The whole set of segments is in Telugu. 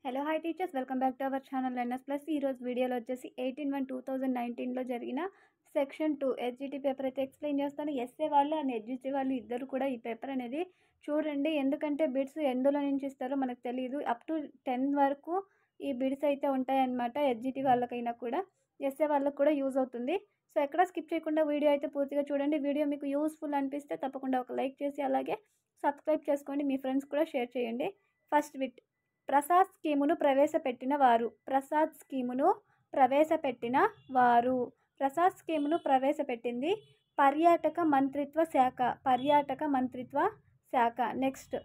Hello hi teachers, welcome back to our channel NS plus. ఈరోజు వీడియోలో వచ్చేసి 18/1/2019లో జరిగిన సెక్షన్ 2 ఎస్జిటి పేపర్ అయితే ఎక్స్ప్లెయిన్ చేస్తాను. ఎస్ఏ వాళ్ళు అండ్ ఎస్జిటి వాళ్ళు ఇద్దరు కూడా ఈ పేపర్ అనేది చూడండి, ఎందుకంటే బిడ్స్ ఎందులో నుంచి ఇస్తారో మనకు తెలియదు. అప్ టు 10 వరకు ఈ బిడ్స్ అయితే ఉంటాయన్నమాట. ఎస్జిటి వాళ్ళకైనా కూడా ఎస్ఏ వాళ్ళకు కూడా యూజ్ అవుతుంది. సో ఎక్కడ స్కిప్ చేయకుండా వీడియో అయితే పూర్తిగా చూడండి. వీడియో మీకు యూస్ఫుల్ అనిపిస్తే తప్పకుండా ఒక లైక్ చేసి అలాగే సబ్స్క్రైబ్ చేసుకోండి, మీ ఫ్రెండ్స్ కూడా షేర్ చేయండి. ఫస్ట్ బిట్, ప్రసాద్ స్కీమును ప్రవేశపెట్టిన వారు. ప్రసాద్ స్కీమును ప్రవేశపెట్టిన వారు. ప్రసాద్ స్కీమును ప్రవేశపెట్టింది పర్యాటక మంత్రిత్వ శాఖ. పర్యాటక మంత్రిత్వ శాఖ. నెక్స్ట్,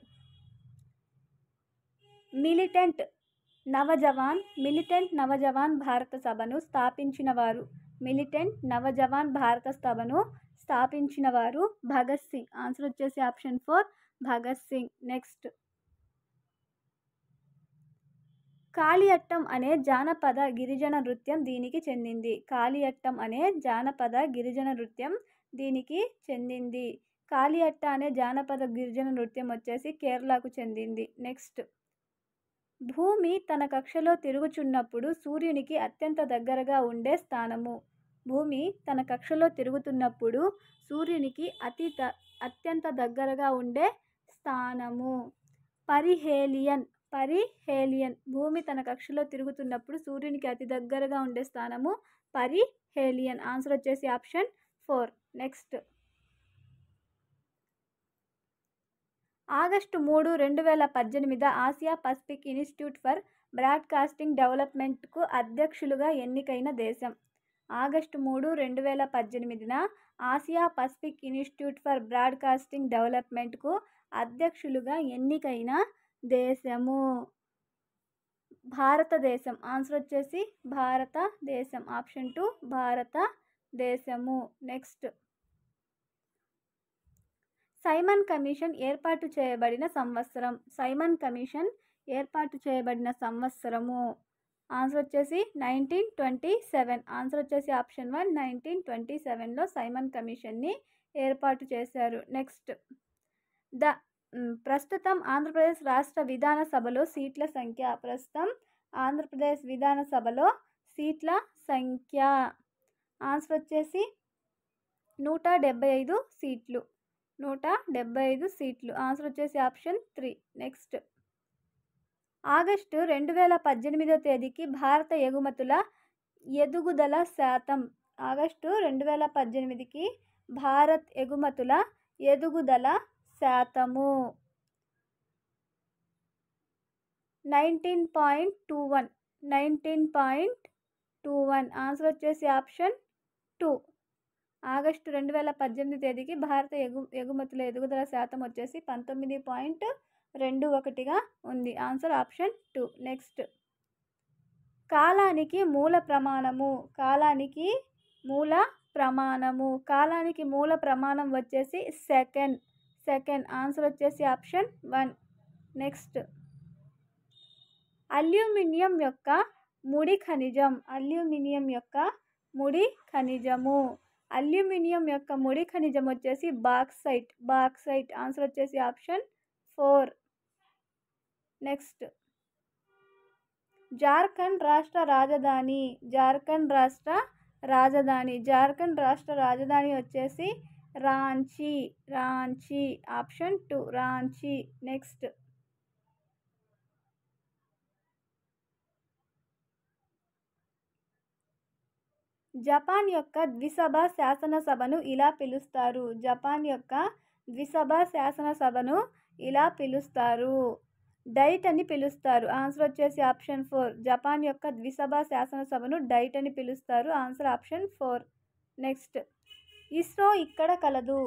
మిలిటెంట్ నవజవాన్ భారత సభను స్థాపించిన వారు. మిలిటెంట్ నవజవాన్ భారత సభను స్థాపించిన వారు భగత్ సింగ్. ఆన్సర్ వచ్చేసి ఆప్షన్ 4 భగత్ సింగ్. నెక్స్ట్, కాళియట్టం అనే జానపద గిరిజన నృత్యం దీనికి చెందింది. కాళియట్టం అనే జానపద గిరిజన నృత్యం దీనికి చెందింది. కాళియట్ట అనే జానపద గిరిజన నృత్యం వచ్చేసి కేరళకు చెందింది. నెక్స్ట్, భూమి తన కక్షలో తిరుగుచున్నప్పుడు సూర్యునికి అత్యంత దగ్గరగా ఉండే స్థానము. భూమి తన కక్షలో తిరుగుతున్నప్పుడు సూర్యునికి అత్యంత దగ్గరగా ఉండే స్థానము పరిహేలియన్. పరిహేలియన్. భూమి తన కక్షలో తిరుగుతున్నప్పుడు సూర్యునికి అతి దగ్గరగా ఉండే స్థానము పరిహేలియన్. ఆన్సర్ వచ్చేసి option 4. Next, August 3, 2018 Asia Pacific Institute for Broadcasting డెవలప్మెంట్కు అధ్యక్షులుగా ఎన్నికైన దేశం. August 3, 2018 Asia Pacific Institute for Broadcasting డెవలప్మెంట్కు అధ్యక్షులుగా ఎన్నికైన దేశము భారతదేశం. ఆన్సర్ వచ్చేసి భారతదేశం. ఆప్షన్ 2 భారతదేశము. నెక్స్ట్, సైమన్ కమిషన్ ఏర్పాటు చేయబడిన సంవత్సరం. సైమన్ కమిషన్ ఏర్పాటు చేయబడిన సంవత్సరము. ఆన్సర్ వచ్చేసి 1927. ఆన్సర్ వచ్చేసి ఆప్షన్ 1 1927లో సైమన్ కమిషన్ని ఏర్పాటు చేశారు. నెక్స్ట్, ప్రస్తుతం ఆంధ్రప్రదేశ్ రాష్ట్ర విధానసభలో సీట్ల సంఖ్య. ప్రస్తుతం ఆంధ్రప్రదేశ్ విధానసభలో సీట్ల సంఖ్య. ఆన్సర్ వచ్చేసి 175 సీట్లు. 175 సీట్లు. ఆన్సర్ వచ్చేసి ఆప్షన్ 3. నెక్స్ట్, ఆగస్టు 2018 తేదీకి భారత ఎగుమతుల ఎదుగుదల శాతం. ఆగస్టు 2018కి భారత్ ఎగుమతుల ఎదుగుదల శాతము 19.21. 19.21. ఆన్సర్ వచ్చేసి ఆప్షన్ 2. ఆగస్టు 2018 తేదీకి భారత ఎగుమతుల ఎదుగుదల శాతం వచ్చేసి 19.21గా ఉంది. Answer option 2. నెక్స్ట్, కాలానికి మూల ప్రమాణము. కాలానికి మూల ప్రమాణము. కాలానికి మూల ప్రమాణం వచ్చేసి సెకండ్. ఆన్సర్ వచ్చేసి ఆప్షన్ 1. నెక్స్ట్, అల్యూమినియం యొక్క ముడి ఖనిజం. అల్యూమినియం యొక్క ముడి ఖనిజము. అల్యూమినియం యొక్క ముడి ఖనిజం వచ్చేసి బాక్సైట్. ఆన్సర్ వచ్చేసి ఆప్షన్ 4. నెక్స్ట్, జార్ఖండ్ రాష్ట్ర రాజధాని. జార్ఖండ్ రాష్ట్ర రాజధాని వచ్చేసి Ranchi. Option 2 Ranchi. Next, Japan యొక్క ద్విసభ శాసనసభను ఇలా పిలుస్తారు. జపాన్ యొక్క ద్విసభ శాసనసభను ఇలా పిలుస్తారు. డైట్ అని పిలుస్తారు. ఆన్సర్ వచ్చేసి ఆప్షన్ 4. జపాన్ యొక్క ద్విసభ శాసనసభను డైట్ అని పిలుస్తారు. Answer option 4. నెక్స్ట్, ఇస్రో ఇక్కడ కలదు.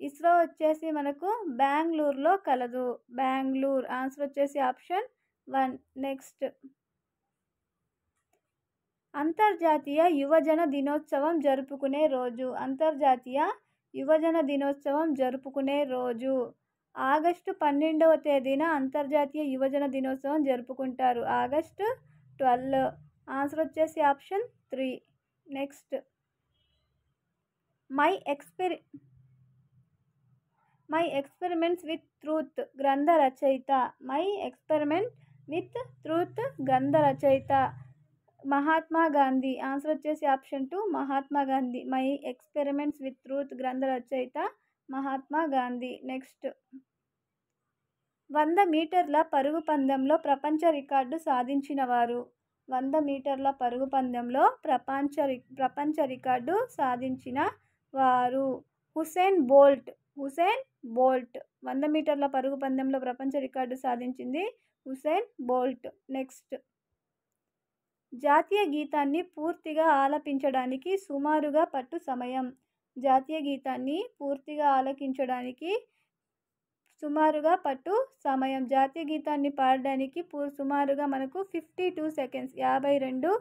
ఇస్రో వచ్చేసి మనకు బెంగళూరులో కలదు. బెంగళూరు. ఆన్సర్ వచ్చేసి ఆప్షన్ 1. నెక్స్ట్, అంతర్జాతీయ యువజన దినోత్సవం జరుపుకునే రోజు. అంతర్జాతీయ యువజన దినోత్సవం జరుపుకునే రోజు ఆగస్టు 12వ తేదీన అంతర్జాతీయ యువజన దినోత్సవం జరుపుకుంటారు. ఆగస్టు 12. ఆన్సర్ వచ్చేసి option 3. Next, my experiments with truth గ్రంథ రచయిత. మై ఎక్స్పెరిమెంట్ విత్ ట్రూత్ గ్రంథ రచయిత మహాత్మా గాంధీ. ఆన్సర్ వచ్చేసి option 2 Mahatma Gandhi. My experiments with truth గ్రంథ రచయిత మహాత్మా గాంధీ. నెక్స్ట్ 100 మీటర్ల పరుగు పందెంలో ప్రపంచ రికార్డు సాధించిన వారు. 100 మీటర్ల పరుగు పందెంలో ప్రపంచ రికార్డు సాధించిన వారు హుసేన్ బోల్ట్. 100 మీటర్ల పరుగు పందెంలో ప్రపంచ రికార్డు సాధించింది హుసేన్ బోల్ట్. నెక్స్ట్ జాతీయ గీతాన్ని పూర్తిగా ఆలపించడానికి సుమారుగా పట్టు సమయం. జాతీయ గీతాన్ని పూర్తిగా ఆలకించడానికి సుమారుగా పట్టు సమయం. జాతీయ గీతాన్ని పాడడానికి సుమారుగా మనకు 52 సెకండ్స్ 52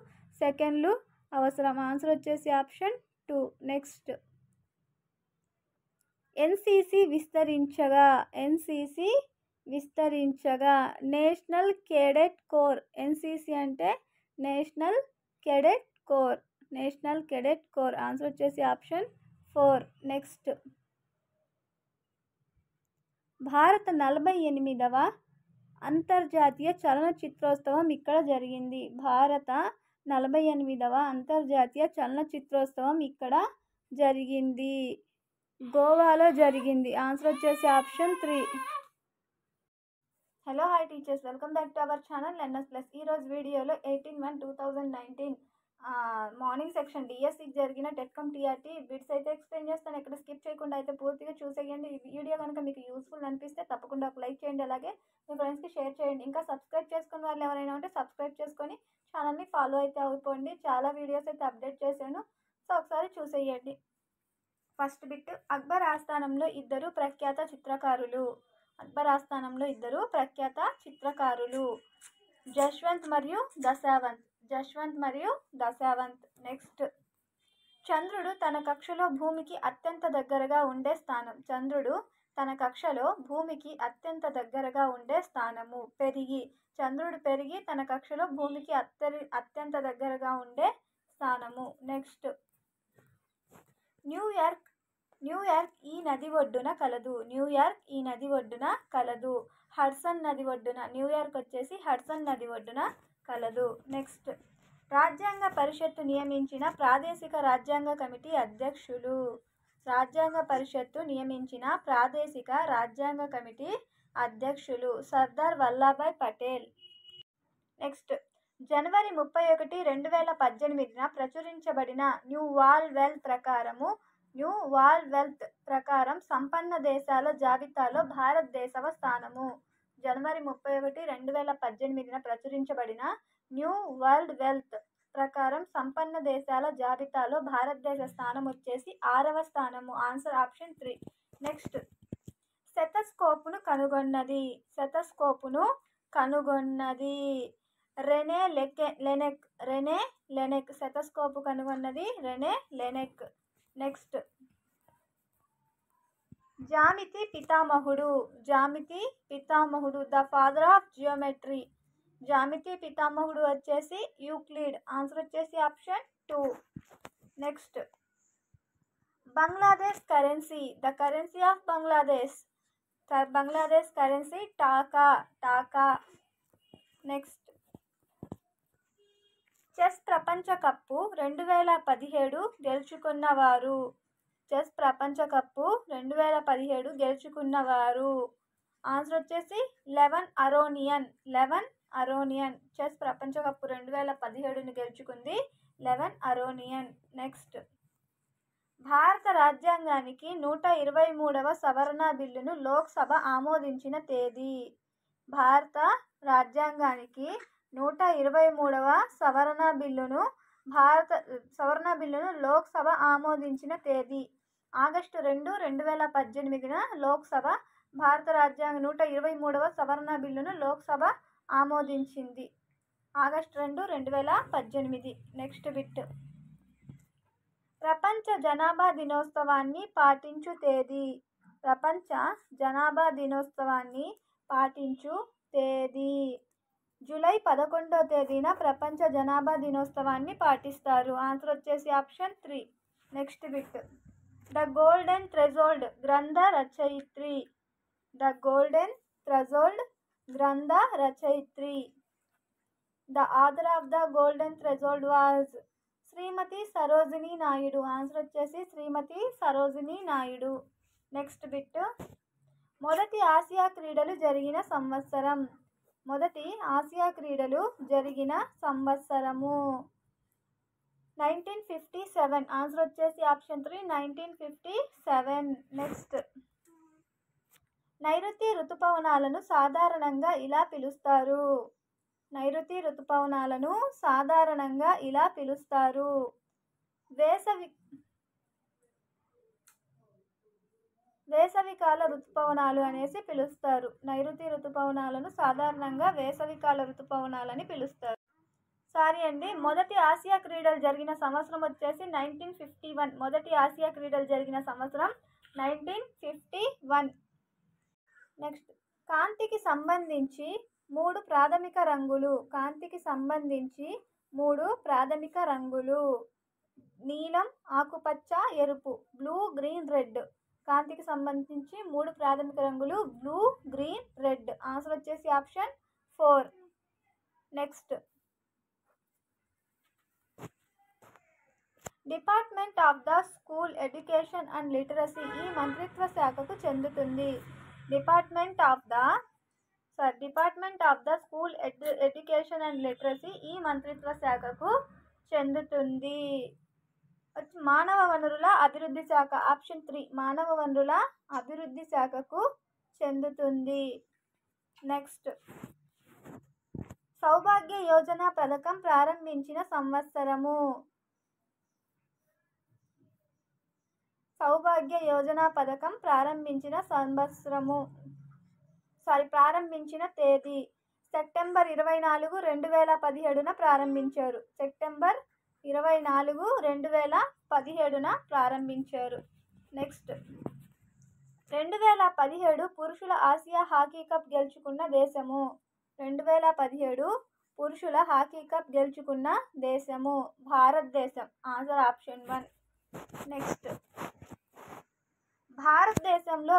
సెకండ్లు అవసరం. ఆన్సర్ వచ్చేసి ఆప్షన్ 2. నెక్స్ట్ ఎన్సిసి విస్తరించగా నేషనల్ కేడెట్ కోర్. ఎన్సిసి అంటే నేషనల్ కేడెట్ కోర్. ఆన్సర్ వచ్చేసి ఆప్షన్ 4. నెక్స్ట్ భారత 48వ అంతర్జాతీయ చలనచిత్రోత్సవం ఇక్కడ జరిగింది. భారత 48వ అంతర్జాతీయ చలనచిత్రోత్సవం ఇక్కడ జరిగింది. గోవాలో జరిగింది. ఆన్సర్ వచ్చేసి option 3. Hello hi teachers, welcome back to our channel NS plus. ఈరోజు వీడియోలో 18/1/2019 మార్నింగ్ సెక్షన్ డిఎస్సికి జరిగిన టెట్కమ్ టీఆర్టీ బిట్స్ అయితే ఎక్స్ప్లెయిన్ చేస్తాను. ఎక్కడ స్కిప్ చేయకుండా అయితే పూర్తిగా చూసేయండి. ఈ వీడియో కనుక మీకు యూస్ఫుల్ అనిపిస్తే తప్పకుండా ఒక లైక్ చేయండి, అలాగే మీ ఫ్రెండ్స్కి షేర్ చేయండి. ఇంకా సబ్స్క్రైబ్ చేసుకున్న వాళ్ళు ఎవరైనా ఉంటే సబ్స్క్రైబ్ చేసుకొని ఛానల్ని ఫాలో అయితే అయిపోండి. చాలా వీడియోస్ అయితే అప్డేట్ చేశాను, సో ఒకసారి చూసేయండి. ఫస్ట్ బిట్, అక్బర్ ఆస్థానంలో ఇద్దరు ప్రఖ్యాత చిత్రకారులు జశ్వంత్ మరియు దశావంత్. నెక్స్ట్ చంద్రుడు తన కక్షలో భూమికి అత్యంత దగ్గరగా ఉండే స్థానం. చంద్రుడు పెరిగి తన కక్షలో భూమికి అత్యంత దగ్గరగా ఉండే స్థానము. నెక్స్ట్ న్యూయార్క్ ఈ నది ఒడ్డున కలదు. హడ్సన్ నది ఒడ్డున. న్యూయార్క్ వచ్చేసి హడ్సన్ నది ఒడ్డున కలదు. నెక్స్ట్ రాజ్యాంగ పరిషత్తు నియమించిన ప్రాదేశిక రాజ్యాంగ కమిటీ అధ్యక్షులు. సర్దార్ వల్లభాయ్ పటేల్. నెక్స్ట్ జనవరి 31, 2018 ప్రచురించబడిన న్యూ వరల్డ్ వెల్త్ ప్రకారం సంపన్న దేశాల జాబితాలో భారతదేశవ స్థానము. జనవరి 31, 2018 ప్రచురించబడిన న్యూ వరల్డ్ వెల్త్ ప్రకారం సంపన్న దేశాల జాబితాలో భారతదేశ స్థానం వచ్చేసి 6వ స్థానము. Answer option 3. నెక్స్ట్ స్టెథోస్కోప్ను కనుగొన్నది రెనే లెనెక్. స్టెథోస్కోప్ కనుగొన్నది రెనే లెనెక్. నెక్స్ట్ జ్యామితి పితామహుడు ద ఫాదర్ ఆఫ్ జియోమెట్రీ. జ్యామితి పితామహుడు వచ్చేసి యూక్లిడ్. ఆన్సర్ వచ్చేసి option 2. Next Bangladesh currency. The currency of Bangladesh currency taka. Next chess ప్రపంచ కప్పు 2017 గెలుచుకున్నవారు. ఆన్సర్ వచ్చేసి లెవన్ అరోనియన్. చెస్ ప్రపంచ కప్పు 2017 గెలుచుకుంది లెవన్ అరోనియన్. నెక్స్ట్ భారత రాజ్యాంగానికి 123వ సవరణ బిల్లును లోక్సభ ఆమోదించిన తేదీ. భారత రాజ్యాంగానికి 123వ సవరణ బిల్లును లోక్సభ ఆమోదించిన తేదీ ఆగస్టు 2, 2018 లోక్సభ భారత రాజ్యాంగ 123వ సవరణ బిల్లును లోక్సభ ఆమోదించింది ఆగస్టు 2, 2018. నెక్స్ట్ బిట్, ప్రపంచ జనాభా దినోత్సవాన్ని పాటించు తేదీ. జూలై 11వ తేదీన ప్రపంచ జనాభా దినోత్సవాన్ని పాటిస్తారు. ఆన్సర్ వచ్చేసి option 3. Next bit, the golden threshold గ్రంథ రచయిత్రి. ద గోల్డెన్ థ్రెషోల్డ్ గ్రంథ రచయిత్రి. The author of the golden threshold was Shrimati Sarojini Naidu. Answer వచ్చేసి శ్రీమతి సరోజినీ నాయుడు. Next bit. మొదటి ఆసియా క్రీడలు జరిగిన సంవత్సరం. మొదటి ఆసియా క్రీడలు జరిగిన సంవత్సరము 1957. ఆన్సర్ వచ్చేసి ఆప్షన్ 3 1957. నెక్స్ట్. నైరుతి ఋతుపవనాలను సాధారణంగా ఇలా పిలుస్తారు. నైరుతి ఋతుపవనాలను సాధారణంగా ఇలా పిలుస్తారు. వేసవికాల ఋతుపవనాలు అనేసి పిలుస్తారు. నైరుతి ఋతుపవనాలను సాధారణంగా వేసవికాల ఋతుపవనాలని పిలుస్తారు. సారీ అండి. మొదటి ఆసియా క్రీడలు జరిగిన సంవత్సరం వచ్చేసి 1951. మొదటి ఆసియా క్రీడలు జరిగిన సంవత్సరం 1951. నెక్స్ట్. కాంతికి సంబంధించి 3 ప్రాథమిక రంగులు. కాంతికి సంబంధించి 3 ప్రాథమిక రంగులు. నీలం, ఆకుపచ్చ, ఎరుపు. Blue, green, red. కాంతికి సంబంధించి 3 ప్రాథమిక రంగులు బ్లూ, గ్రీన్, రెడ్. ఆన్సర్ వచ్చేసి option 4. Next. Department of the school education and literacy ఈ మంత్రిత్వ శాఖకు చెందుతుంది. Department of the school education and literacy ఈ మంత్రిత్వ శాఖకు చెందుతుంది. మానవ వనరుల అభివృద్ధి శాఖ. ఆప్షన్ 3 మానవ వనరుల అభివృద్ధి శాఖకు చెందుతుంది. నెక్స్ట్. సౌభాగ్య యోజన పథకం ప్రారంభించిన సంవత్సరము. సౌభాగ్య యోజన పథకం ప్రారంభించిన తేదీ సెప్టెంబర్ 24, 2017న ప్రారంభించారు. సెప్టెంబర్ 24, 2017న ప్రారంభించారు. నెక్స్ట్. 2017 పురుషుల ఆసియా హాకీ కప్ గెలుచుకున్న దేశము. 2017 పురుషుల హాకీ కప్ గెలుచుకున్న దేశము భారతదేశం. Answer option 1. నెక్స్ట్. భారతదేశంలో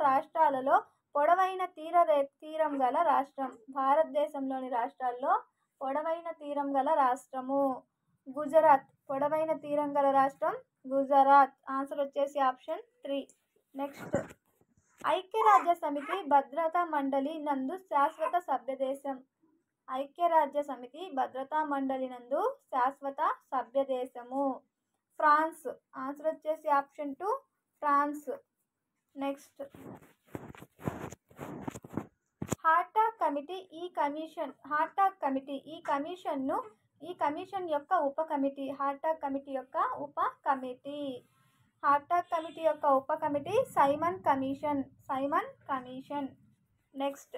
రాష్ట్రాలలో పొడవైన తీరం గల రాష్ట్రం. భారతదేశంలోని రాష్ట్రాల్లో పొడవైన తీరం గల రాష్ట్రము గుజరాత్. పొడవైన తీరం గల రాష్ట్రం గుజరాత్. ఆన్సర్ వచ్చేసి ఆప్షన్ 3. నెక్స్ట్. ఐక్యరాజ్య సమితి భద్రతా మండలి నందు శాశ్వత సభ్యదేశం. ఐక్యరాజ్య సమితి భద్రతా మండలి నందు శాశ్వత సభ్యదేశము ఫ్రాన్స్. ఆన్సర్ వచ్చేసి option 2 France. Next. Hartog committee ఈ కమిషన్ యొక్క ఉప కమిటీ. హార్టాగ్ కమిటీ యొక్క ఉప కమిటీ సైమన్ కమిషన్. నెక్స్ట్.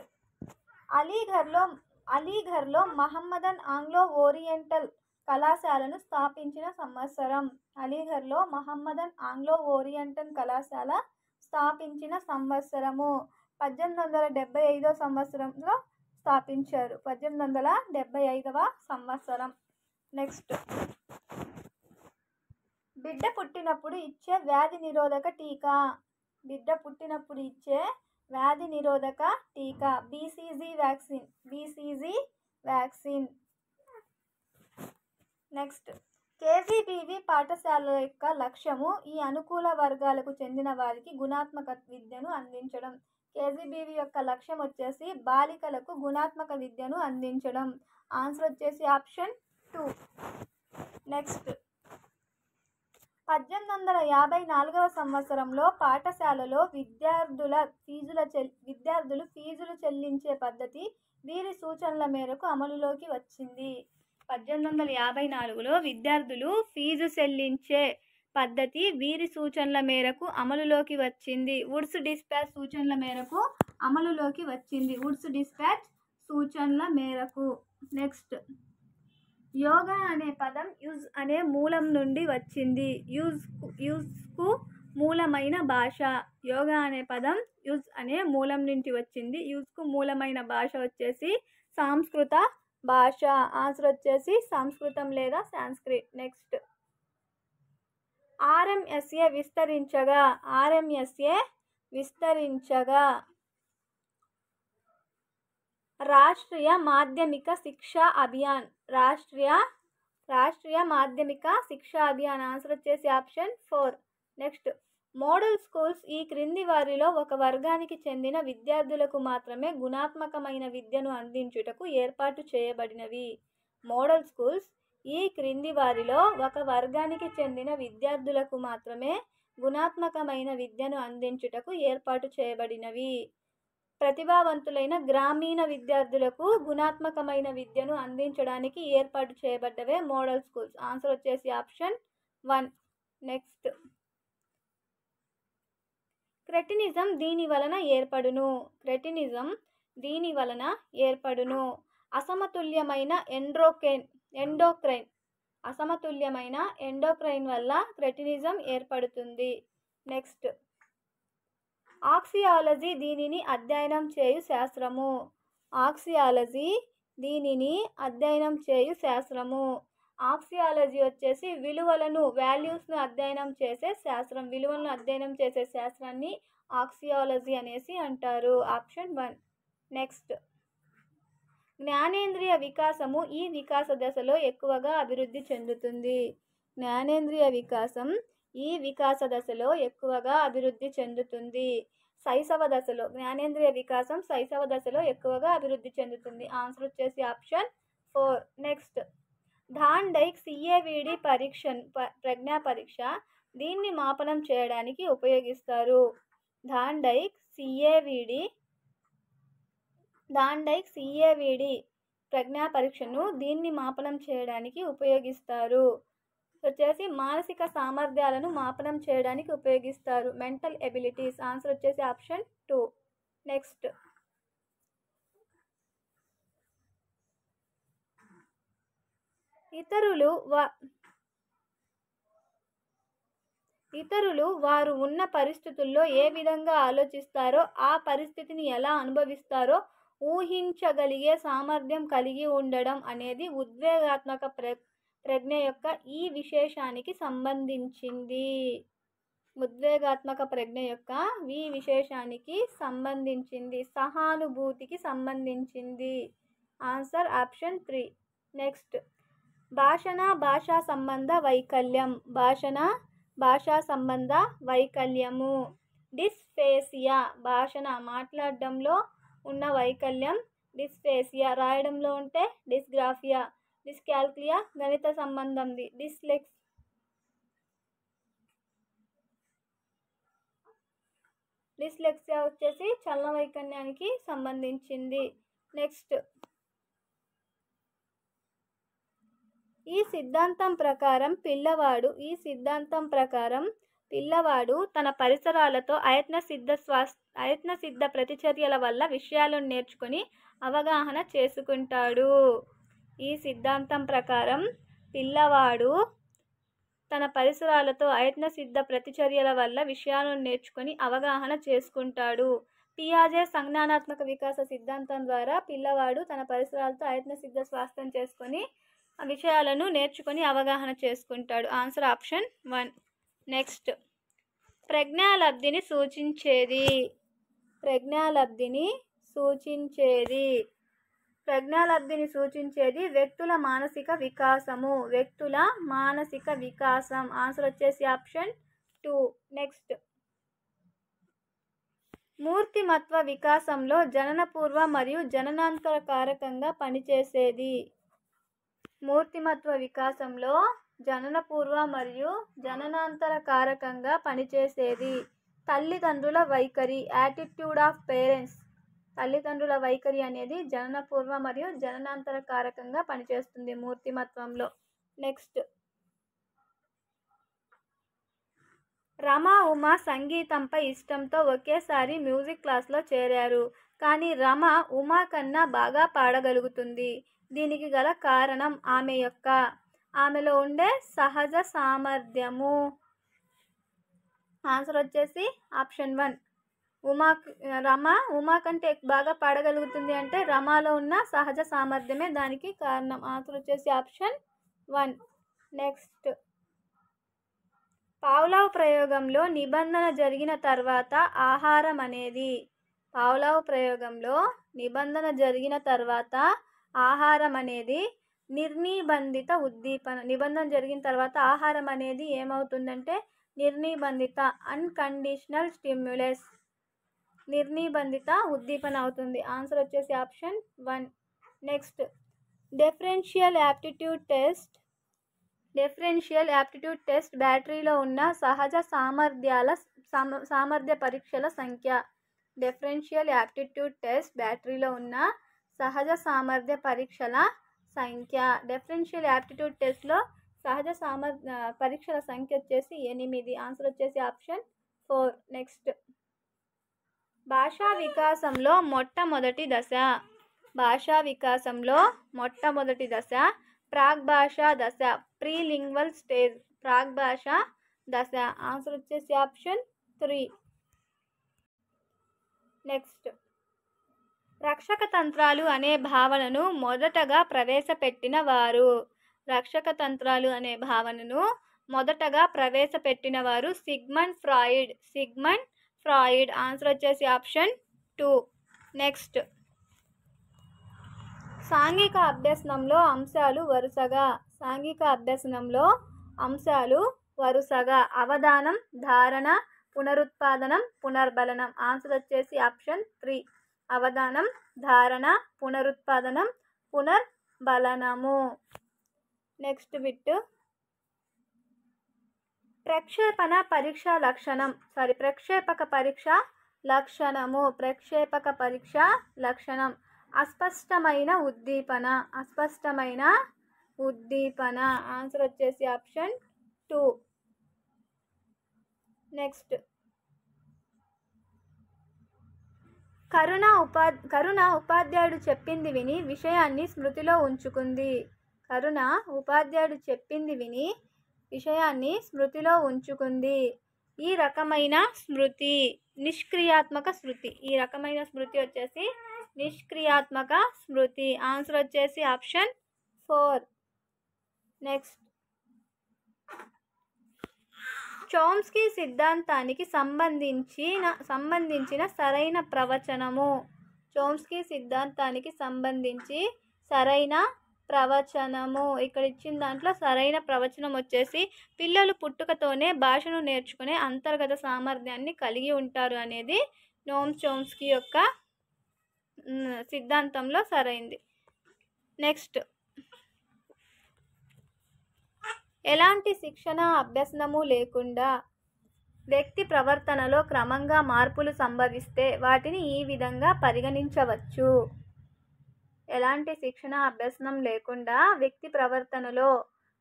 అలీఘర్లో మహమ్మదన్ ఆంగ్లో ఓరియంటల్ కళాశాలను స్థాపించిన సంవత్సరం. అలీఘర్లో మహమ్మదన్ ఆంగ్లో ఓరియంటల్ కళాశాల స్థాపించిన సంవత్సరము 1875 సంవత్సరంలో స్థాపించారు. 1875వ సంవత్సరం. నెక్స్ట్. బిడ్డ పుట్టినప్పుడు ఇచ్చే వ్యాధి నిరోధక టీకా. బిడ్డ పుట్టినప్పుడు ఇచ్చే వ్యాధి నిరోధక టీకా BCG వ్యాక్సిన్. నెక్స్ట్. KVBవి పాఠశాలల యొక్క లక్ష్యము ఈ అనుకూల వర్గాలకు చెందిన వారికి గుణాత్మక విద్యను అందించడం. KVBవి యొక్క లక్ష్యం వచ్చేసి బాలికలకు గుణాత్మక విద్యను అందించడం. ఆన్సర్ వచ్చేసి ఆప్షన్ 2. నెక్స్ట్. 1854వ సంవత్సరంలో పాఠశాలలో విద్యార్థులు ఫీజులు చెల్లించే పద్ధతి వీరి సూచనల మేరకు అమలులోకి వచ్చింది. 1854లో విద్యార్థులు ఫీజు చెల్లించే పద్ధతి వీరి సూచనల మేరకు అమలులోకి వచ్చింది. వుడ్స్ డిస్పాచ్ సూచనల మేరకు అమలులోకి వచ్చింది. వుడ్స్ డిస్పాచ్ సూచనల మేరకు. నెక్స్ట్. యోగా అనే పదం యూజ్ అనే మూలం నుండి వచ్చింది. యూజ్కు మూలమైన భాష. యోగా అనే పదం యూజ్ అనే మూలం నుంచి వచ్చింది. యూజ్కు మూలమైన భాష వచ్చేసి సంస్కృత భాష. ఆన్సర్ వచ్చేసి సంస్కృతం లేదా సాంస్క్రిట్. నెక్స్ట్. ఆర్ఎంఎస్ఏ విస్తరించగా రాష్ట్రీయ మాధ్యమిక శిక్షా అభియాన్ రాష్ట్రీయ మాధ్యమిక శిక్షా అభియాన్. ఆన్సర్ వచ్చేసి ఆప్షన్ 4. నెక్స్ట్, మోడల్ స్కూల్స్ ఈ క్రింది వారిలో ఒక వర్గానికి చెందిన విద్యార్థులకు మాత్రమే గుణాత్మకమైన విద్యను అందించుటకు ఏర్పాటు చేయబడినవి. మోడల్ స్కూల్స్ ఈ క్రింది వారిలో ఒక వర్గానికి చెందిన విద్యార్థులకు మాత్రమే గుణాత్మకమైన విద్యను అందించుటకు ఏర్పాటు చేయబడినవి. ప్రతిభావంతులైన గ్రామీణ విద్యార్థులకు గుణాత్మకమైన విద్యను అందించడానికి ఏర్పాటు చేయబడ్డవే మోడల్ స్కూల్స్. ఆన్సర్ వచ్చేసి ఆప్షన్ 1. నెక్స్ట్, క్రెటినిజం దీని వలన ఏర్పడును. అసమతుల్యమైన ఎండోక్రైన్ వల్ల క్రెటినిజం ఏర్పడుతుంది. నెక్స్ట్, ఆక్సియాలజీ దీనిని అధ్యయనం చేయు శాస్త్రము. ఆక్సియాలజీ వచ్చేసి వాల్యూస్ను అధ్యయనం చేసే శాస్త్రం. విలువలను అధ్యయనం చేసే శాస్త్రాన్ని ఆక్సియాలజీ అనేసి అంటారు. ఆప్షన్ 1. నెక్స్ట్, జ్ఞానేంద్రియ వికాసము ఈ వికాస దశలో ఎక్కువగా అభివృద్ధి చెందుతుంది. జ్ఞానేంద్రియ వికాసం ఈ వికాస దశలో ఎక్కువగా అభివృద్ధి చెందుతుంది. జ్ఞానేంద్రియ వికాసం శైశవ దశలో ఎక్కువగా అభివృద్ధి చెందుతుంది. ఆన్సర్ వచ్చేసి ఆప్షన్ 4. నెక్స్ట్, థాన్ డైక్ CAVD ప్రజ్ఞా పరీక్ష దీన్ని మాపనం చేయడానికి ఉపయోగిస్తారు. థాన్ డైక్ CAVD ప్రజ్ఞా పరీక్షను దీన్ని మాపనం చేయడానికి ఉపయోగిస్తారు. వచ్చేసి మానసిక సామర్థ్యాలను మాపనం చేయడానికి ఉపయోగిస్తారు. Mental abilities. ఆన్సర్ వచ్చేసి ఆప్షన్ 2. నెక్స్ట్, ఇతరులు వారు ఉన్న పరిస్థితుల్లో ఏ విధంగా ఆలోచిస్తారో ఆ పరిస్థితిని ఎలా అనుభవిస్తారో ఊహించగలిగే సామర్థ్యం కలిగి ఉండడం అనేది ఉద్వేగాత్మక ప్రజ్ఞ యొక్క ఈ విశేషానికి సంబంధించింది. సహానుభూతికి సంబంధించింది. Answer option 3. నెక్స్ట్, భాషా సంబంధ వైకల్యము. డిస్ఫేసియా మాట్లాడడంలో ఉన్న వైకల్యం డిస్ఫేసియా, రాయడంలో ఉంటే డిస్గ్రాఫియా. డిస్కాల్కులియా గణిత సంబంధంది. డిస్లెక్సియా వచ్చేసి చలన వైకల్యానికి సంబంధించింది. నెక్స్ట్, ఈ సిద్ధాంతం ప్రకారం పిల్లవాడు తన పరిసరాలతో అయత్న సిద్ధ ప్రతిచర్యల వల్ల విషయాలను నేర్చుకొని అవగాహన చేసుకుంటాడు. ఈ సిద్ధాంతం ప్రకారం పిల్లవాడు తన పరిసరాలతో అయత్న సిద్ధ ప్రతిచర్యల వల్ల విషయాలను నేర్చుకొని అవగాహన చేసుకుంటాడు. పియాజే సంజ్ఞానాత్మక వికాస సిద్ధాంతం ద్వారా పిల్లవాడు తన పరిసరాలతో అయత్న సిద్ధ స్వాస్థ్యం చేసుకొని విషయాలను నేర్చుకొని అవగాహన చేసుకుంటాడు. Answer option 1. నెక్స్ట్, ప్రజ్ఞాలబ్ధిని సూచించేది వ్యక్తుల మానసిక వికాసం. ఆన్సర్ వచ్చేసి ఆప్షన్ 2. నెక్స్ట్, మూర్తిమత్వ వికాసంలో జననపూర్వ మరియు జననాంతర కారకంగా పనిచేసేది. తల్లిదండ్రుల వైఖరి. Attitude of parents. తల్లిదండ్రుల వైఖరి అనేది జననపూర్వ మరియు జననాంతర కారకంగా పనిచేస్తుంది మూర్తిమత్వంలో. నెక్స్ట్, రమా ఉమా సంగీతంపై ఇష్టంతో ఒకేసారి మ్యూజిక్ క్లాస్లో చేరారు. కానీ రమ ఉమా కన్నా బాగా పాడగలుగుతుంది. దీనికి గల కారణం ఆమెలో ఉండే సహజ సామర్థ్యము. ఆన్సర్ వచ్చేసి ఆప్షన్ 1. రమ ఉమా కంటే బాగా పాడగలుగుతుంది అంటే రమాలో ఉన్న సహజ సామర్థ్యమే దానికి కారణం. ఆన్సర్ వచ్చేసి ఆప్షన్ 1. నెక్స్ట్, పావ్లావ్ ప్రయోగంలో నిబంధన జరిగిన తర్వాత ఆహారం అనేది పావ్లావ్ ప్రయోగంలో నిబంధన జరిగిన తర్వాత ఆహారం అనేది నిర్నిబంధిత ఉద్దీపన. నిబంధన జరిగిన తర్వాత ఆహారం అనేది ఏమవుతుందంటే నిర్నిబంధిత అన్కండిషనల్ స్టిమ్యులస్, నిర్నిబంధిత ఉద్దీపన అవుతుంది. ఆన్సర్ వచ్చేసి option 1. Next differential aptitude test బ్యాటరీలో ఉన్న సహజ సామర్థ్య పరీక్షల సంఖ్య. డిఫరెన్షియల్ యాప్టిట్యూడ్ టెస్ట్ బ్యాటరీలో ఉన్న సహజ సామర్థ్య పరీక్షల సంఖ్య. డిఫరెన్షియల్ యాప్టిట్యూడ్ టెస్ట్లో సహజ పరీక్షల సంఖ్య వచ్చేసి 8. ఆన్సర్ వచ్చేసి ఆప్షన్ 4. నెక్స్ట్ భాషా వికాసంలో మొట్టమొదటి దశ ప్రాగ్భాషా దశ, ప్రీలింగ్వల్ స్టేజ్. ప్రాగ్భాషా దశ. ఆన్సర్ వచ్చేసి ఆప్షన్ 3. నెక్స్ట్ రక్షక తంత్రాలు అనే భావనను మొదటగా ప్రవేశపెట్టిన వారు సిగ్మండ్ ఫ్రాయిడ్. ఆన్సర్ వచ్చేసి ఆప్షన్ 2. నెక్స్ట్ సాంఘిక అభ్యసనంలో అంశాలు వరుసగా అవధానం, ధారణ, పునరుత్పాదనం, పునర్బలనం. ఆన్సర్ వచ్చేసి ఆప్షన్ 3. అవధానం, ధారణ, పునరుత్పాదనం, పునర్బలనము. నెక్స్ట్ బిట్ ప్రక్షేపక పరీక్ష లక్షణం. అస్పష్టమైన ఉద్దీపన. ఆన్సర్ వచ్చేసి ఆప్షన్ 2. నెక్స్ట్ కరుణ ఉపాధ్యాయుడు చెప్పింది విని విషయాన్ని స్మృతిలో ఉంచుకుంది. ఈ రకమైన స్మృతి వచ్చేసి నిష్క్రియాత్మక స్మృతి. ఆన్సర్ వచ్చేసి ఆప్షన్ 4. నెక్స్ట్ చోమ్స్కీ సిద్ధాంతానికి సంబంధించిన సరైన ప్రవచనము. ఇక్కడ ఇచ్చిన దాంట్లో సరైన ప్రవచనం వచ్చేసి పిల్లలు పుట్టుకతోనే భాషను నేర్చుకునే అంతర్గత సామర్థ్యాన్ని కలిగి ఉంటారు అనేది నోమ్ చోమ్స్కీ యొక్క సిద్ధాంతంలో సరైంది. నెక్స్ట్ ఎలాంటి శిక్షణ అభ్యసనము లేకుండా వ్యక్తి ప్రవర్తనలో క్రమంగా మార్పులు సంభవిస్తే వాటిని ఈ విధంగా పరిగణించవచ్చు. ఎలాంటి శిక్షణ అభ్యసనం లేకుండా వ్యక్తి ప్రవర్తనలో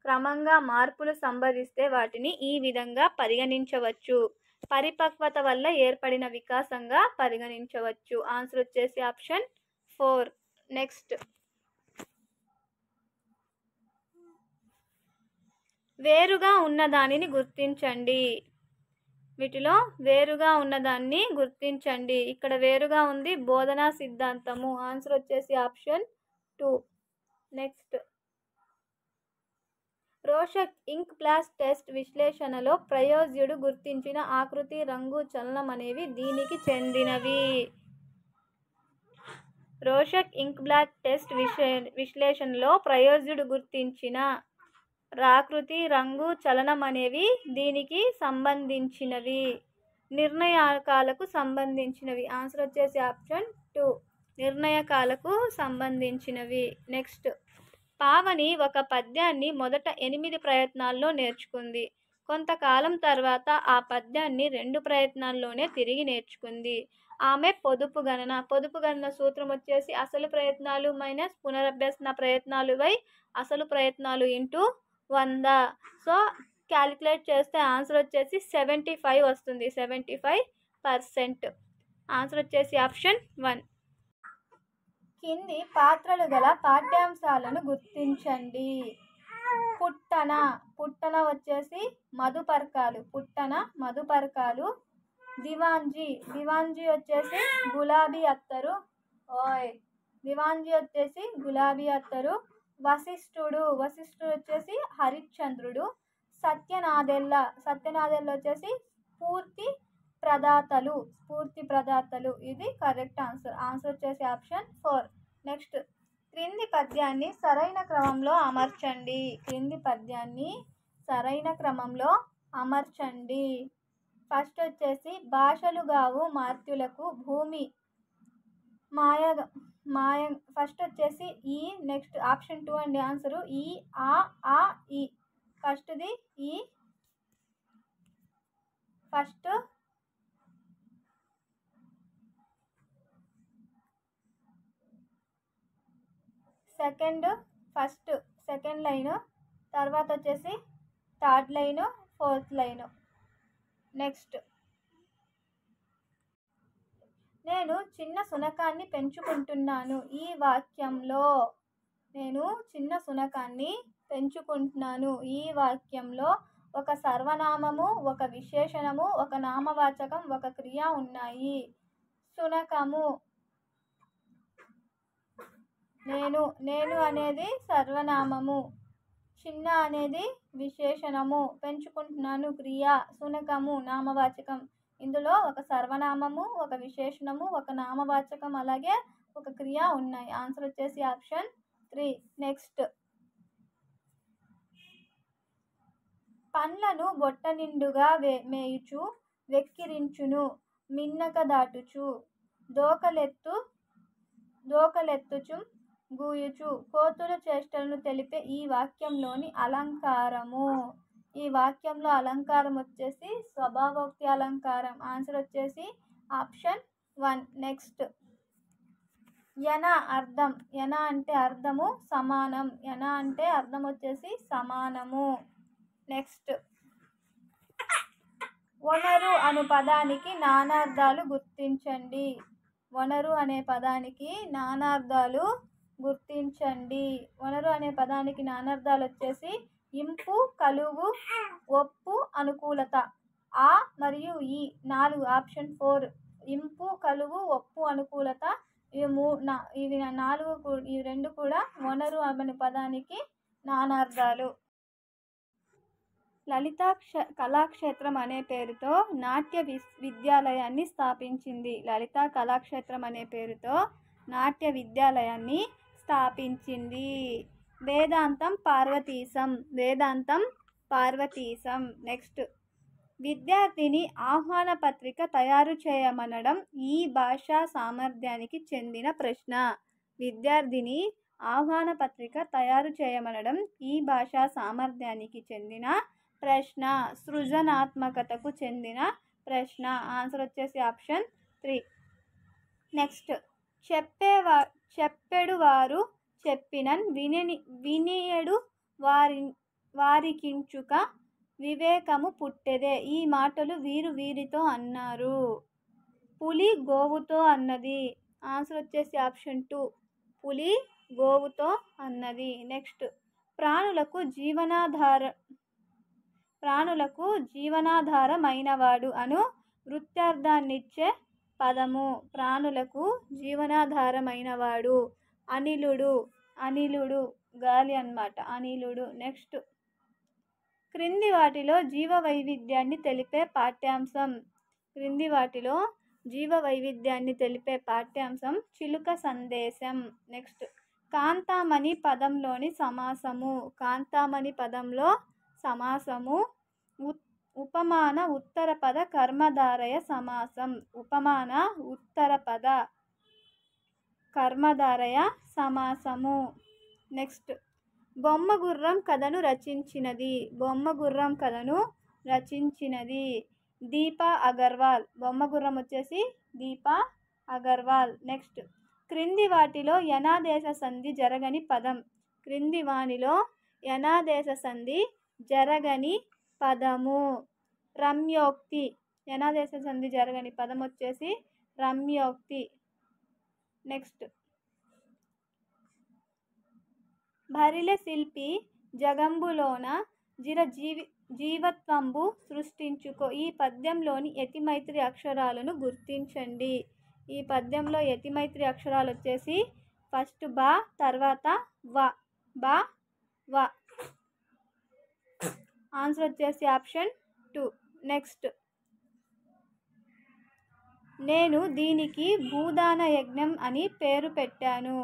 క్రమంగా మార్పులు సంభవిస్తే వాటిని ఈ విధంగా పరిగణించవచ్చు. పరిపక్వత వల్ల ఏర్పడిన వికాసంగా పరిగణించవచ్చు. ఆన్సర్ వచ్చేసి ఆప్షన్ 4. నెక్స్ట్ వేరుగా ఉన్నదానిని గుర్తించండి. వీటిలో వేరుగా ఉన్నదాన్ని గుర్తించండి. ఇక్కడ వేరుగా ఉంది బోధనా సిద్ధాంతము. ఆన్సర్ వచ్చేసి ఆప్షన్ 2. నెక్స్ట్ రోషక్ ఇంక్ బ్లాట్ టెస్ట్ విశ్లేషణలో ప్రయోజ్యుడు గుర్తించిన ఆకృతి, రంగు, చలనం అనేవి దీనికి చెందినవి. రోషక్ ఇంక్ బ్లాట్ టెస్ట్ విశ్లేషణలో ప్రయోజ్యుడు గుర్తించిన ఆకృతి, రంగు, చలనం అనేవి దీనికి సంబంధించినవి. నిర్ణాయకాలకు సంబంధించినవి. ఆన్సర్ వచ్చేసి ఆప్షన్ 2. నిర్ణాయకాలకు సంబంధించినవి. నెక్స్ట్ పావని ఒక పద్యాన్ని మొదట 8 ప్రయత్నాల్లో నేర్చుకుంది. కొంతకాలం తర్వాత ఆ పద్యాన్ని 2 ప్రయత్నాల్లోనే తిరిగి నేర్చుకుంది. ఆమె పొదుపు గణన సూత్రం వచ్చేసి అసలు ప్రయత్నాలు మైనస్ పునరభ్యసన ప్రయత్నాలు బై అసలు ప్రయత్నాలు ఇంటూ 100. సో క్యాలిక్యులేట్ చేస్తే ఆన్సర్ వచ్చేసి 75 వస్తుంది. 75%. ఆన్సర్ వచ్చేసి ఆప్షన్ 1. కింది పాత్రలు గల పాఠ్యాంశాలను గుర్తించండి. పుట్టన వచ్చేసి మధుపర్కాలు. దివాంజీ వచ్చేసి గులాబీ అత్తరు. వశిష్ఠుడు వచ్చేసి హరిశ్చంద్రుడు. సత్యనాదెల్ల వచ్చేసి స్ఫూర్తి ప్రదాతలు. ఇది కరెక్ట్ ఆన్సర్. ఆన్సర్ వచ్చేసి ఆప్షన్ 4. నెక్స్ట్, క్రింది పద్యాన్ని సరైన క్రమంలో అమర్చండి. ఫస్ట్ వచ్చేసి భాషలు గావు మార్త్యులకు భూమి మాయ ఫస్ట్ వచ్చేసి ఈ. నెక్స్ట్ ఆప్షన్ 2 అండి ఆన్సరు ఈ ఆ ఈ. ఫస్ట్ది ఈ. సెకండ్ లైను, తర్వాత వచ్చేసి third line, fourth line. Next, నేను చిన్న శునకాన్ని పెంచుకుంటున్నాను. ఈ వాక్యంలో ఒక సర్వనామము, ఒక విశేషణము, ఒక నామవాచకం, ఒక క్రియ ఉన్నాయి. శునకము, నేను అనేది సర్వనామము, చిన్న అనేది విశేషణము, పెంచుకుంటున్నాను క్రియ, శునకము నామవాచకం. ఇందులో ఒక సర్వనామము, ఒక విశేషణము, ఒక నామవాచకం, అలాగే ఒక క్రియ ఉన్నాయి. ఆన్సర్ వచ్చేసి ఆప్షన్ 3. నెక్స్ట్, పండ్లను బొట్ట నిండుగా మేయుచు వెక్కిరించును మిన్నక దాటుచు దోకలెత్తుచు గూయుచు కోతుల చేష్టలను తెలిపే ఈ వాక్యంలోని అలంకారము. ఈ వాక్యంలో అలంకారం వచ్చేసి స్వభావోక్తి అలంకారం. ఆన్సర్ వచ్చేసి ఆప్షన్ 1. నెక్స్ట్, యన అర్థం. యన అంటే అర్థము సమానం. యన అంటే అర్థం వచ్చేసి సమానము. నెక్స్ట్, వనరు అను పదానికి నానార్థాలు గుర్తించండి. వనరు అనే పదానికి నానార్థాలు వచ్చేసి ఇంపు, కలుగు, ఒప్పు, అనుకూలత. ఆ మరియు ఈ 4. ఆప్షన్ 4. ఇంపు, కలుగు, ఒప్పు, అనుకూలత. ఇవి 4 ఈ 2 కూడా వనరు అనే పదానికి నానార్థాలు. లలితా కళాక్షేత్రం అనే పేరుతో నాట్య విద్యాలయాన్ని స్థాపించింది. వేదాంతం పార్వతీశం. నెక్స్ట్, విద్యార్థిని ఆహ్వాన పత్రిక తయారు చేయమనడం ఈ భాషా సామర్థ్యానికి చెందిన ప్రశ్న. విద్యార్థిని ఆహ్వాన పత్రిక తయారు చేయమనడం ఈ భాషా సామర్థ్యానికి చెందిన ప్రశ్న, సృజనాత్మకతకు చెందిన ప్రశ్న. ఆన్సర్ వచ్చేసి ఆప్షన్ 3. నెక్స్ట్, చెప్పెడు వారు చెప్పినన్ వినియడు వారికించుక వివేకము పుట్టెదే. ఈ మాటలు వీరితో అన్నారు. పులి గోవుతో అన్నది. ఆన్సర్ వచ్చేసి ఆప్షన్ 2. పులి గోవుతో అన్నది. నెక్స్ట్, ప్రాణులకు జీవనాధారమైనవాడు అను వృత్తార్థాన్నిచ్చే పదము. ప్రాణులకు జీవనాధారమైనవాడు అనిలుడు గాలి అన్నమాట, అనిలుడు. నెక్స్ట్, క్రింది వాటిలో జీవ వైవిధ్యాన్ని తెలిపే పాఠ్యాంశం చిలుక సందేశం. నెక్స్ట్, కాంతామణి పదంలోని సమాసము ఉపమాన ఉత్తరపద కర్మధారయ సమాసము. నెక్స్ట్, బొమ్మగుర్రం కథను రచించినది దీపా అగర్వాల్. బొమ్మగుర్రం వచ్చేసి దీపా అగర్వాల్. నెక్స్ట్, క్రింది వాటిలో యనాదేశ సంధి జరగని పదం. పదము రమ్యోక్తి. యనాదేశ సంధి జరగని పదం వచ్చేసి రమ్యోక్తి. నెక్స్ట్, భరిలె శిల్పి జగంబులోన జీవత్వంబు సృష్టించుకో. ఈ పద్యంలోని యతిమైత్రి అక్షరాలను గుర్తించండి. ఈ పద్యంలో యతిమైత్రి అక్షరాలు వచ్చేసి ఫస్ట్ బా, తర్వాత వ. ఆన్సర్ వచ్చేసి ఆప్షన్ 2. నెక్స్ట్, నేను దీనికి భూదాన యజ్ఞం అని పేరు పెట్టాను.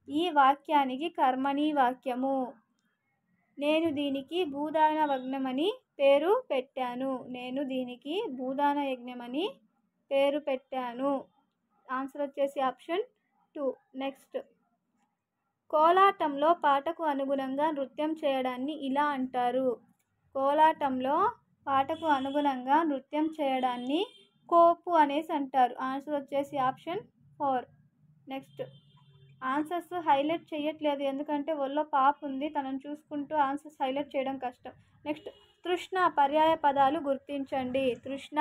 ఈ వాక్యానికి కర్మణి వాక్యము. నేను దీనికి భూదాన యజ్ఞం అని పేరు పెట్టాను. నేను దీనికి భూదాన యజ్ఞం అని పేరు పెట్టాను. ఆన్సర్ వచ్చేసి ఆప్షన్ 2. నెక్స్ట్, కోలాటంలో పాటకు అనుగుణంగా నృత్యం చేయడాన్ని ఇలా అంటారు. కోలాటంలో పాటకు అనుగుణంగా నృత్యం చేయడాన్ని కోపు అనేసి అంటారు. ఆన్సర్ వచ్చేసి ఆప్షన్ 4. నెక్స్ట్, ఆన్సర్స్ హైలైట్ చేయట్లేదు ఎందుకంటే ఒళ్ళో పాప ఉంది, తనను చూసుకుంటూ ఆన్సర్స్ హైలైట్ చేయడం కష్టం. నెక్స్ట్, తృష్ణ పర్యాయ పదాలు గుర్తించండి. తృష్ణ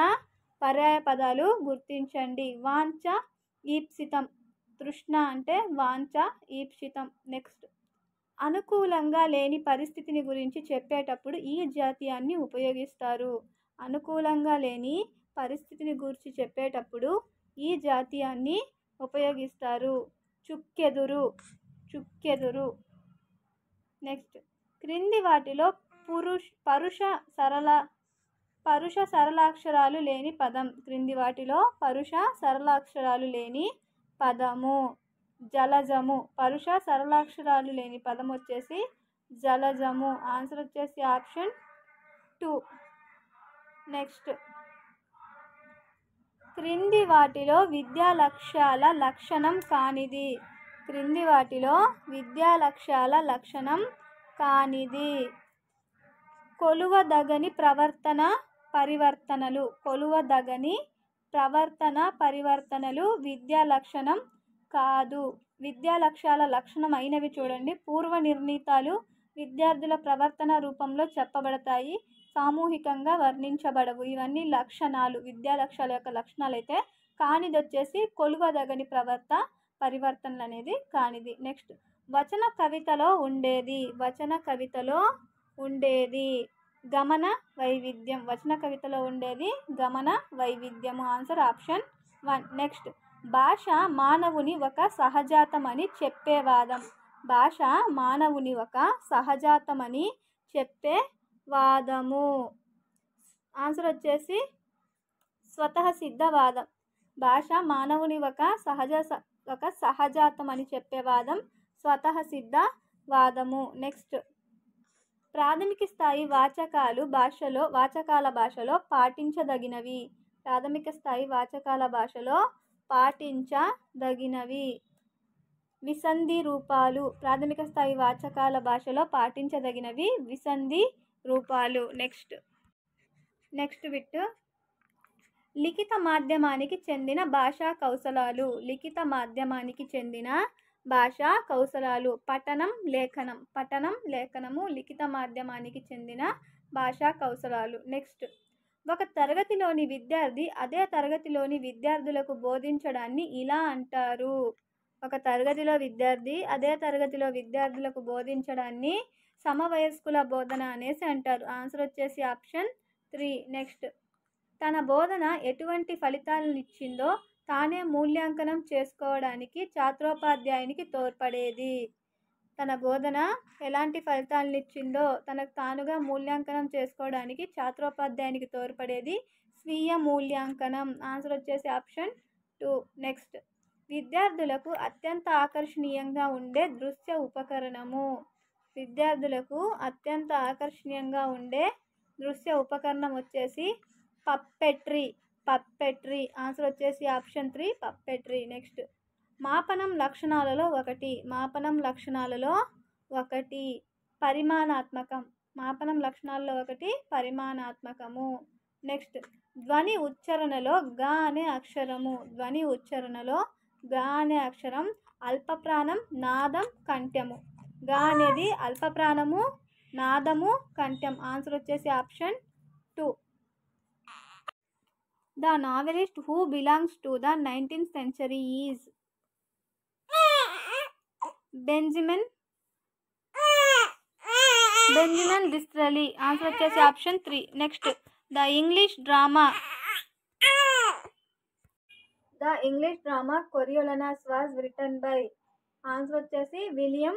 పర్యాయ పదాలు గుర్తించండి. వాంఛ, ఈప్సితం. తృష్ణ అంటే వాంఛ, ఈప్సితం. నెక్స్ట్, అనుకూలంగా లేని పరిస్థితిని గురించి చెప్పేటప్పుడు ఈ జాతీయాన్ని ఉపయోగిస్తారు. అనుకూలంగా లేని పరిస్థితిని గురించి చెప్పేటప్పుడు ఈ జాతీయాన్ని ఉపయోగిస్తారు. చుక్కెదురు, చుక్కెదురు. నెక్స్ట్, క్రింది వాటిలో పరుష సరళాక్షరాలు లేని పదం. క్రింది వాటిలో పరుష సరళాక్షరాలు లేని పదము. జలజము. పరుష సరళాక్షరాలు లేని పదం వచ్చేసి జలజము. ఆన్సర్ వచ్చేసి ఆప్షన్ 2. నెక్స్ట్, క్రింది వాటిలో విద్యా లక్ష్యాల లక్షణం కానిది. క్రింది వాటిలో విద్యా లక్ష్యాల లక్షణం కానిది. కొలువదగని ప్రవర్తన పరివర్తనలు. కొలువదగని ప్రవర్తన పరివర్తనలు విద్యా లక్షణం కాదు. విద్యా లక్ష్యాల లక్షణం అయినవి చూడండి. పూర్వ నిర్ణీతాలు విద్యార్థుల ప్రవర్తన రూపంలో చెప్పబడతాయి, సామూహికంగా వర్ణించబడవు. ఇవన్నీ లక్షణాలు, విద్యా లక్ష్యాల యొక్క లక్షణాలు. అయితే కానిది వచ్చేసి కొలువదగని పరివర్తనలు అనేది కానిది. నెక్స్ట్, వచన కవితలో ఉండేది. వచన కవితలో ఉండేది గమన వైవిధ్యం. వచన కవితలో ఉండేది గమన వైవిధ్యము. Answer option 1. నెక్స్ట్, భాష మానవుని ఒక సహజాతమని చెప్పే వాదం. భాష మానవుని ఒక సహజాతమని చెప్పే వాదము. ఆన్సర్ వచ్చేసి స్వతః సిద్ధవాదం. భాష మానవుని ఒక సహజాతం అని చెప్పే వాదం స్వతః సిద్ధవాదము. నెక్స్ట్, ప్రాథమిక స్థాయి వాచకాల భాషలో పాటించదగినవి. ప్రాథమిక స్థాయి వాచకాల భాషలో పాటించదగినవి. విసంధి రూపాలు. ప్రాథమిక స్థాయి వాచకాల భాషలో పాటించదగినవి విసంధి రూపాలు. నెక్స్ట్ బిట్, లిఖిత మాధ్యమానికి చెందిన భాషా కౌశలాలు. లిఖిత మాధ్యమానికి చెందిన భాషా కౌశలాలు. పఠనం, లేఖనం. పఠనం, లేఖనము లిఖిత మాధ్యమానికి చెందిన భాషా కౌశలాలు. నెక్స్ట్, ఒక తరగతిలోని విద్యార్థి అదే తరగతిలోని విద్యార్థులకు బోధించడాన్ని ఇలా అంటారు. ఒక తరగతిలో విద్యార్థి అదే తరగతిలో విద్యార్థులకు బోధించడాన్ని సమవయస్కుల బోధన అనేసి అంటారు. ఆన్సర్ వచ్చేసి ఆప్షన్ 3. నెక్స్ట్, తన బోధన ఎటువంటి ఫలితాలను ఇచ్చిందో తానే మూల్యాంకనం చేసుకోవడానికి ఛాత్రోపాధ్యాయునికి తోడ్పడేది. తన బోధన ఎలాంటి ఫలితాలను ఇచ్చిందో తనకు తానుగా మూల్యాంకనం చేసుకోవడానికి ఛాత్రోపాధ్యాయునికి తోడ్పడేది స్వీయ మూల్యాంకనం. ఆన్సర్ వచ్చేసి ఆప్షన్ 2. నెక్స్ట్, విద్యార్థులకు అత్యంత ఆకర్షణీయంగా ఉండే దృశ్య ఉపకరణము. విద్యార్థులకు అత్యంత ఆకర్షణీయంగా ఉండే దృశ్య ఉపకరణం వచ్చేసి పప్పెట్రీ. పప్పెట్రీ. ఆన్సర్ వచ్చేసి ఆప్షన్ 3. పప్పెట్రీ. నెక్స్ట్, మాపనం లక్షణాలలో ఒకటి పరిమాణాత్మకం. మాపనం లక్షణాలలో ఒకటి పరిమాణాత్మకము. నెక్స్ట్, ధ్వని ఉచ్చారణలో గా అనే అక్షరము. ధ్వని ఉచ్చారణలో గా అనే అక్షరం అల్పప్రాణం, నాదం, కంఠ్యము. గా అనేది అల్పప్రాణము, నాదము, కంఠ్యం. ఆన్సర్ వచ్చేసి option 2. The novelist who belongs to the 19th century is Benjamin Disraeli. Answer వచ్చేసి option 3. Next, the English drama Coriolanus was written by. Answer వచ్చేసి William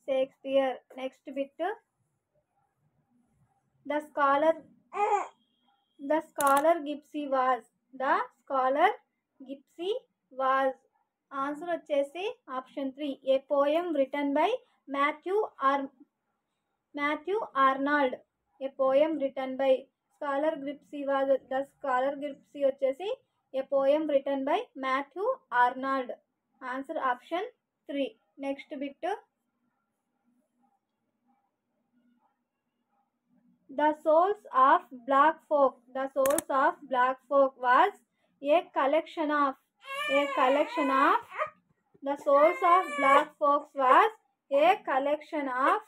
Shakespeare. Next bit, The scholar the scholar Gipsy was. The scholar Gipsy was. Answer వచ్చేసి option 3, a poem written by Matthew Arnold. A poem written by scholar gipsy was. The scholar gipsy వచ్చేసి a poem written by Matthew Arnold. Answer option 3. Next bit. The Souls of Black Folk. The Souls of Black Folk was a collection of. The Souls of Black Folk was a collection of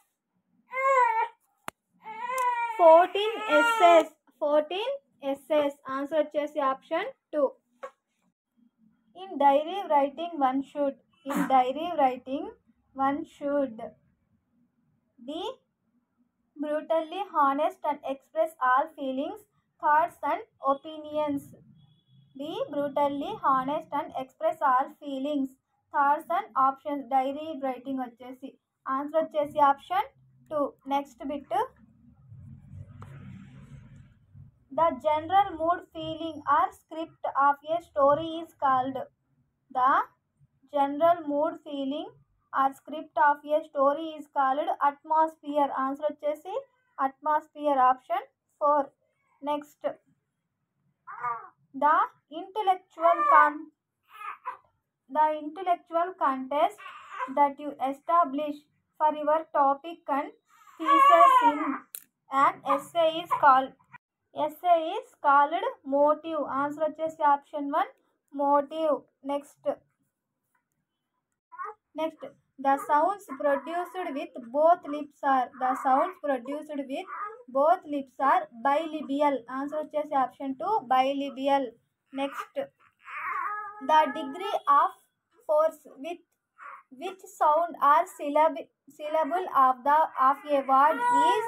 14 essays. 14 essays. Answer వచ్చేసి option 2. In diary writing one should be brutally honest and express all feelings, thoughts and opinions. Be brutally honest and express all feelings, thoughts and options. Diary writing వచ్చేసి ఆన్సర్ వచ్చేసి option 2. Next bit. The general mood, feeling or script of a story is called. The general mood, feeling or script of a story is called atmosphere. Answer వచ్చేసి atmosphere option 4. Next. The intellectual contest that you establish for your topic and thesis in an essay is called motive. Answer వచ్చేసి option 1, motive. Next. The sounds produced with both lips are bilabial. Answer వచ్చేసి option 2, bilabial. Next. The degree of force with which sound or syllable of a word is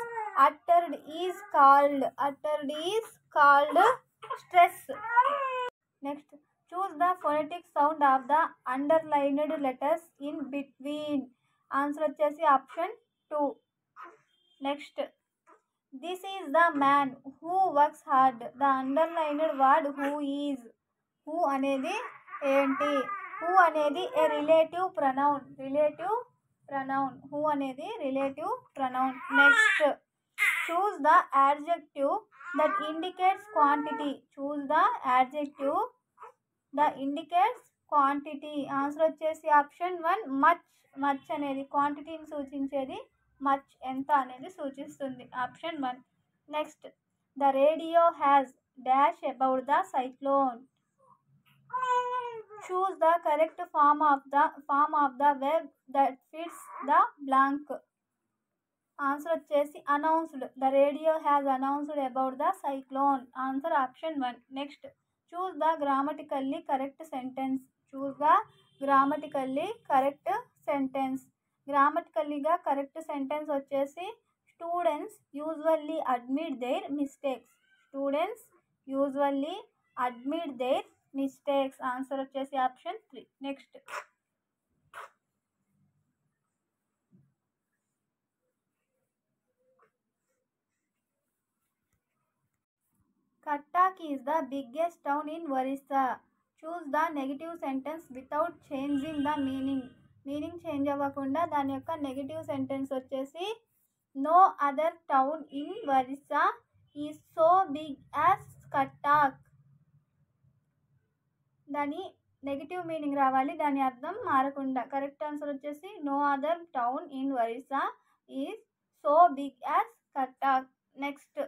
uttered is called stress. Next. Choose the phonetic sound of the underlined letters in between. Answer వచ్చేసి option 2. Next. This is the man who works hard. The underlined word who is. Who అనేది ఏంటి? Who అనేది a relative pronoun. Who అనేది relative pronoun. Next. Choose the adjective that indicates quantity. that indicates quantity. Answer వచ్చేసి ఆప్షన్ 1, మచ్ అనేది క్వాంటిటీని సూచించేది. మచ్ ఎంత అనేది సూచిస్తుంది. Option 1. Next. The radio has dash about the cyclone. Choose the correct form of the verb that fits the blank. Answer వచ్చేసి announced. The radio has announced about the cyclone. Answer option 1. Next. Choose the grammatically correct sentence. గ్రామటికల్లీగా కరెక్ట్ సెంటెన్స్ వచ్చేసి students usually admit their mistakes. Answer వచ్చేసి option 3. Next. Cuttack is the biggest town in Orissa. Choose the negative sentence without changing the meaning. Meaning change అవ్వకుండా దాని యొక్క నెగిటివ్ సెంటెన్స్ వచ్చేసి no other town in Orissa is so big as Cuttack. దాని నెగిటివ్ మీనింగ్ రావాలి, దాని అర్థం మారకుండా. కరెక్ట్ ఆన్సర్ వచ్చేసి no other town in Orissa is so big as Cuttack. Next.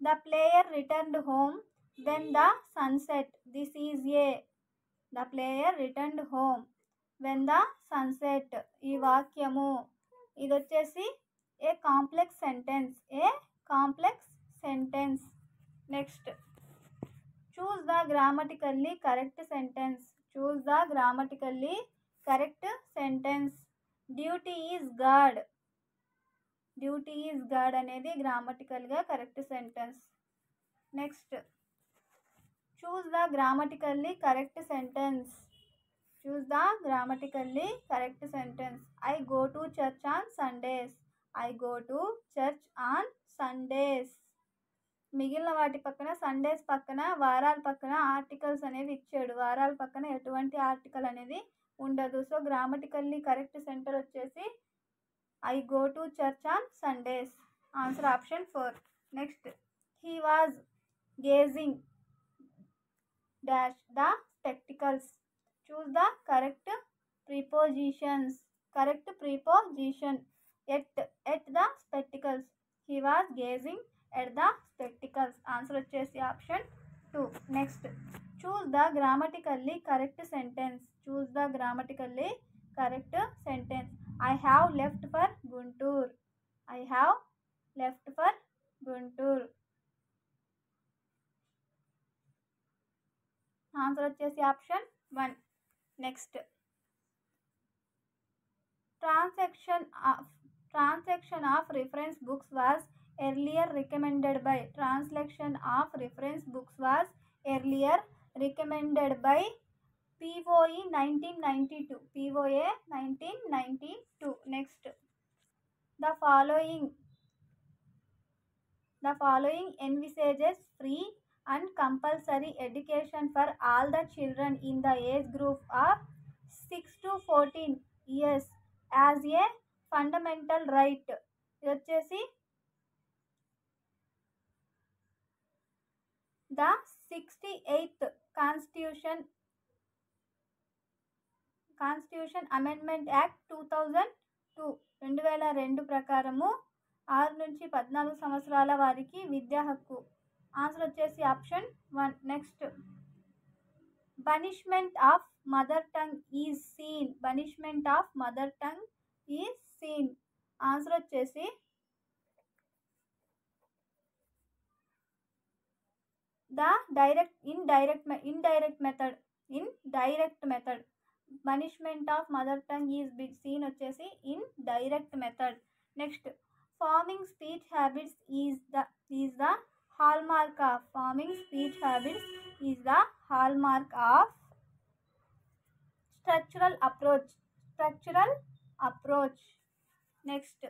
The player returned home when the sun set. This is a. The player returned home when the sun set. ఈ వాక్యము ఇది వచ్చేసి a complex sentence. Next. Choose the grammatically correct sentence. Duty is God అనేది గ్రామటికల్గా correct sentence. Next. Choose the grammatically correct sentence. I go to church on Sundays. I go to church on Sundays. మిగిలిన వాటి పక్కన సండేస్ పక్కన వారాల పక్కన ఆర్టికల్స్ అనేవి ఇచ్చాడు. వారాల పక్కన ఎటువంటి ఆర్టికల్ అనేది ఉండదు. సో గ్రామటికల్లీ కరెక్ట్ సెంటర్ వచ్చేసి I go to church on Sundays. Answer option 4. Next, he was gazing dash the spectacles. Choose the correct prepositions. Correct preposition at the spectacles. He was gazing at the spectacles. Answer వచ్చేసి option 2. Next, choose the grammatically correct sentence. Choose the grammatically correct sentence. I have left for Guntur. I have left for Guntur. Answer వచ్చేసి option 1. Next, transaction of reference books was earlier recommended by. Transaction of reference books was earlier recommended by POE 1992. POA 1992. Next, the following envisages free and compulsory education for all the children in the age group of 6 to 14 years as a fundamental right. ఇది వచ్చేసి the 68th Constitution Amendment Act 2002 ప్రకారము 6 నుంచి 14 సంవత్సరాల వారికి విద్యా హక్కు. ఆన్సర్ వచ్చేసి ఆప్షన్ 1. నెక్స్ట్, punishment of mother tongue is seen. Punishment of mother tongue is seen. Answer వచ్చేసి the indirect method. Punishment of mother tongue is seen వచ్చేసి indirect method. Next, forming speech habits is the hallmark of. Forming speech habits is the hallmark of structural approach. Next,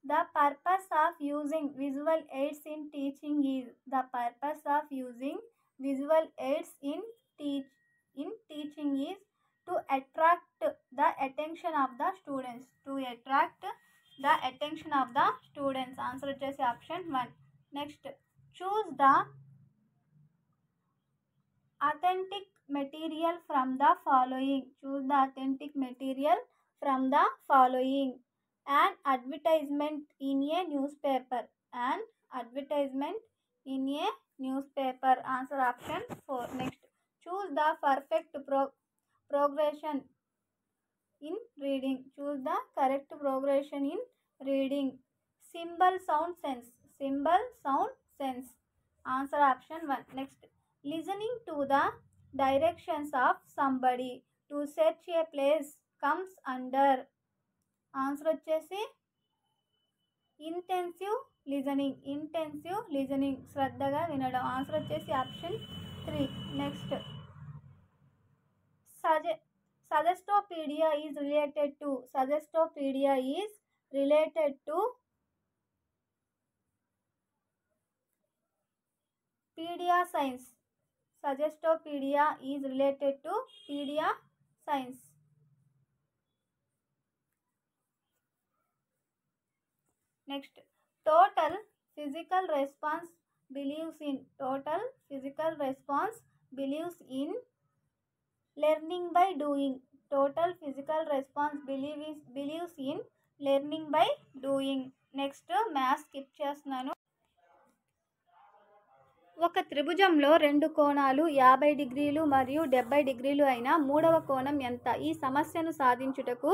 the purpose of using visual aids in teaching is. The purpose of using visual aids in teaching is to attract the attention of the students. To attract the attention of the students. Answer వచ్చేసి option 1. Next, choose the authentic material from the following. Choose the authentic material from the following. An advertisement in a newspaper. An advertisement in a newspaper. Answer option 4. Next, choose the perfect progression in reading. Choose the correct progression in reading. Symbol sound sense. Answer option 1. Next, listening to the directions of somebody to search a place comes under. Answer వచ్చేసి ఇంటెన్సివ్ లిజనింగ్. శ్రద్ధగా వినడం. ఆన్సర్ వచ్చేసి option 3. Next, సజెస్టోపీడియా is related to pedia science. సజెస్టోపీడియా is related to pedia science. Next, total physical response believes in learning by doing. Total physical response believes in learning by doing. Next, maths skip చేస్తున్నాను. ఒక త్రిభుజంలో 2 కోణాలు 50 డిగ్రీలు మరియు 70 డిగ్రీలు అయిన మూడవ కోణం ఎంత? ఈ సమస్యను సాధించుటకు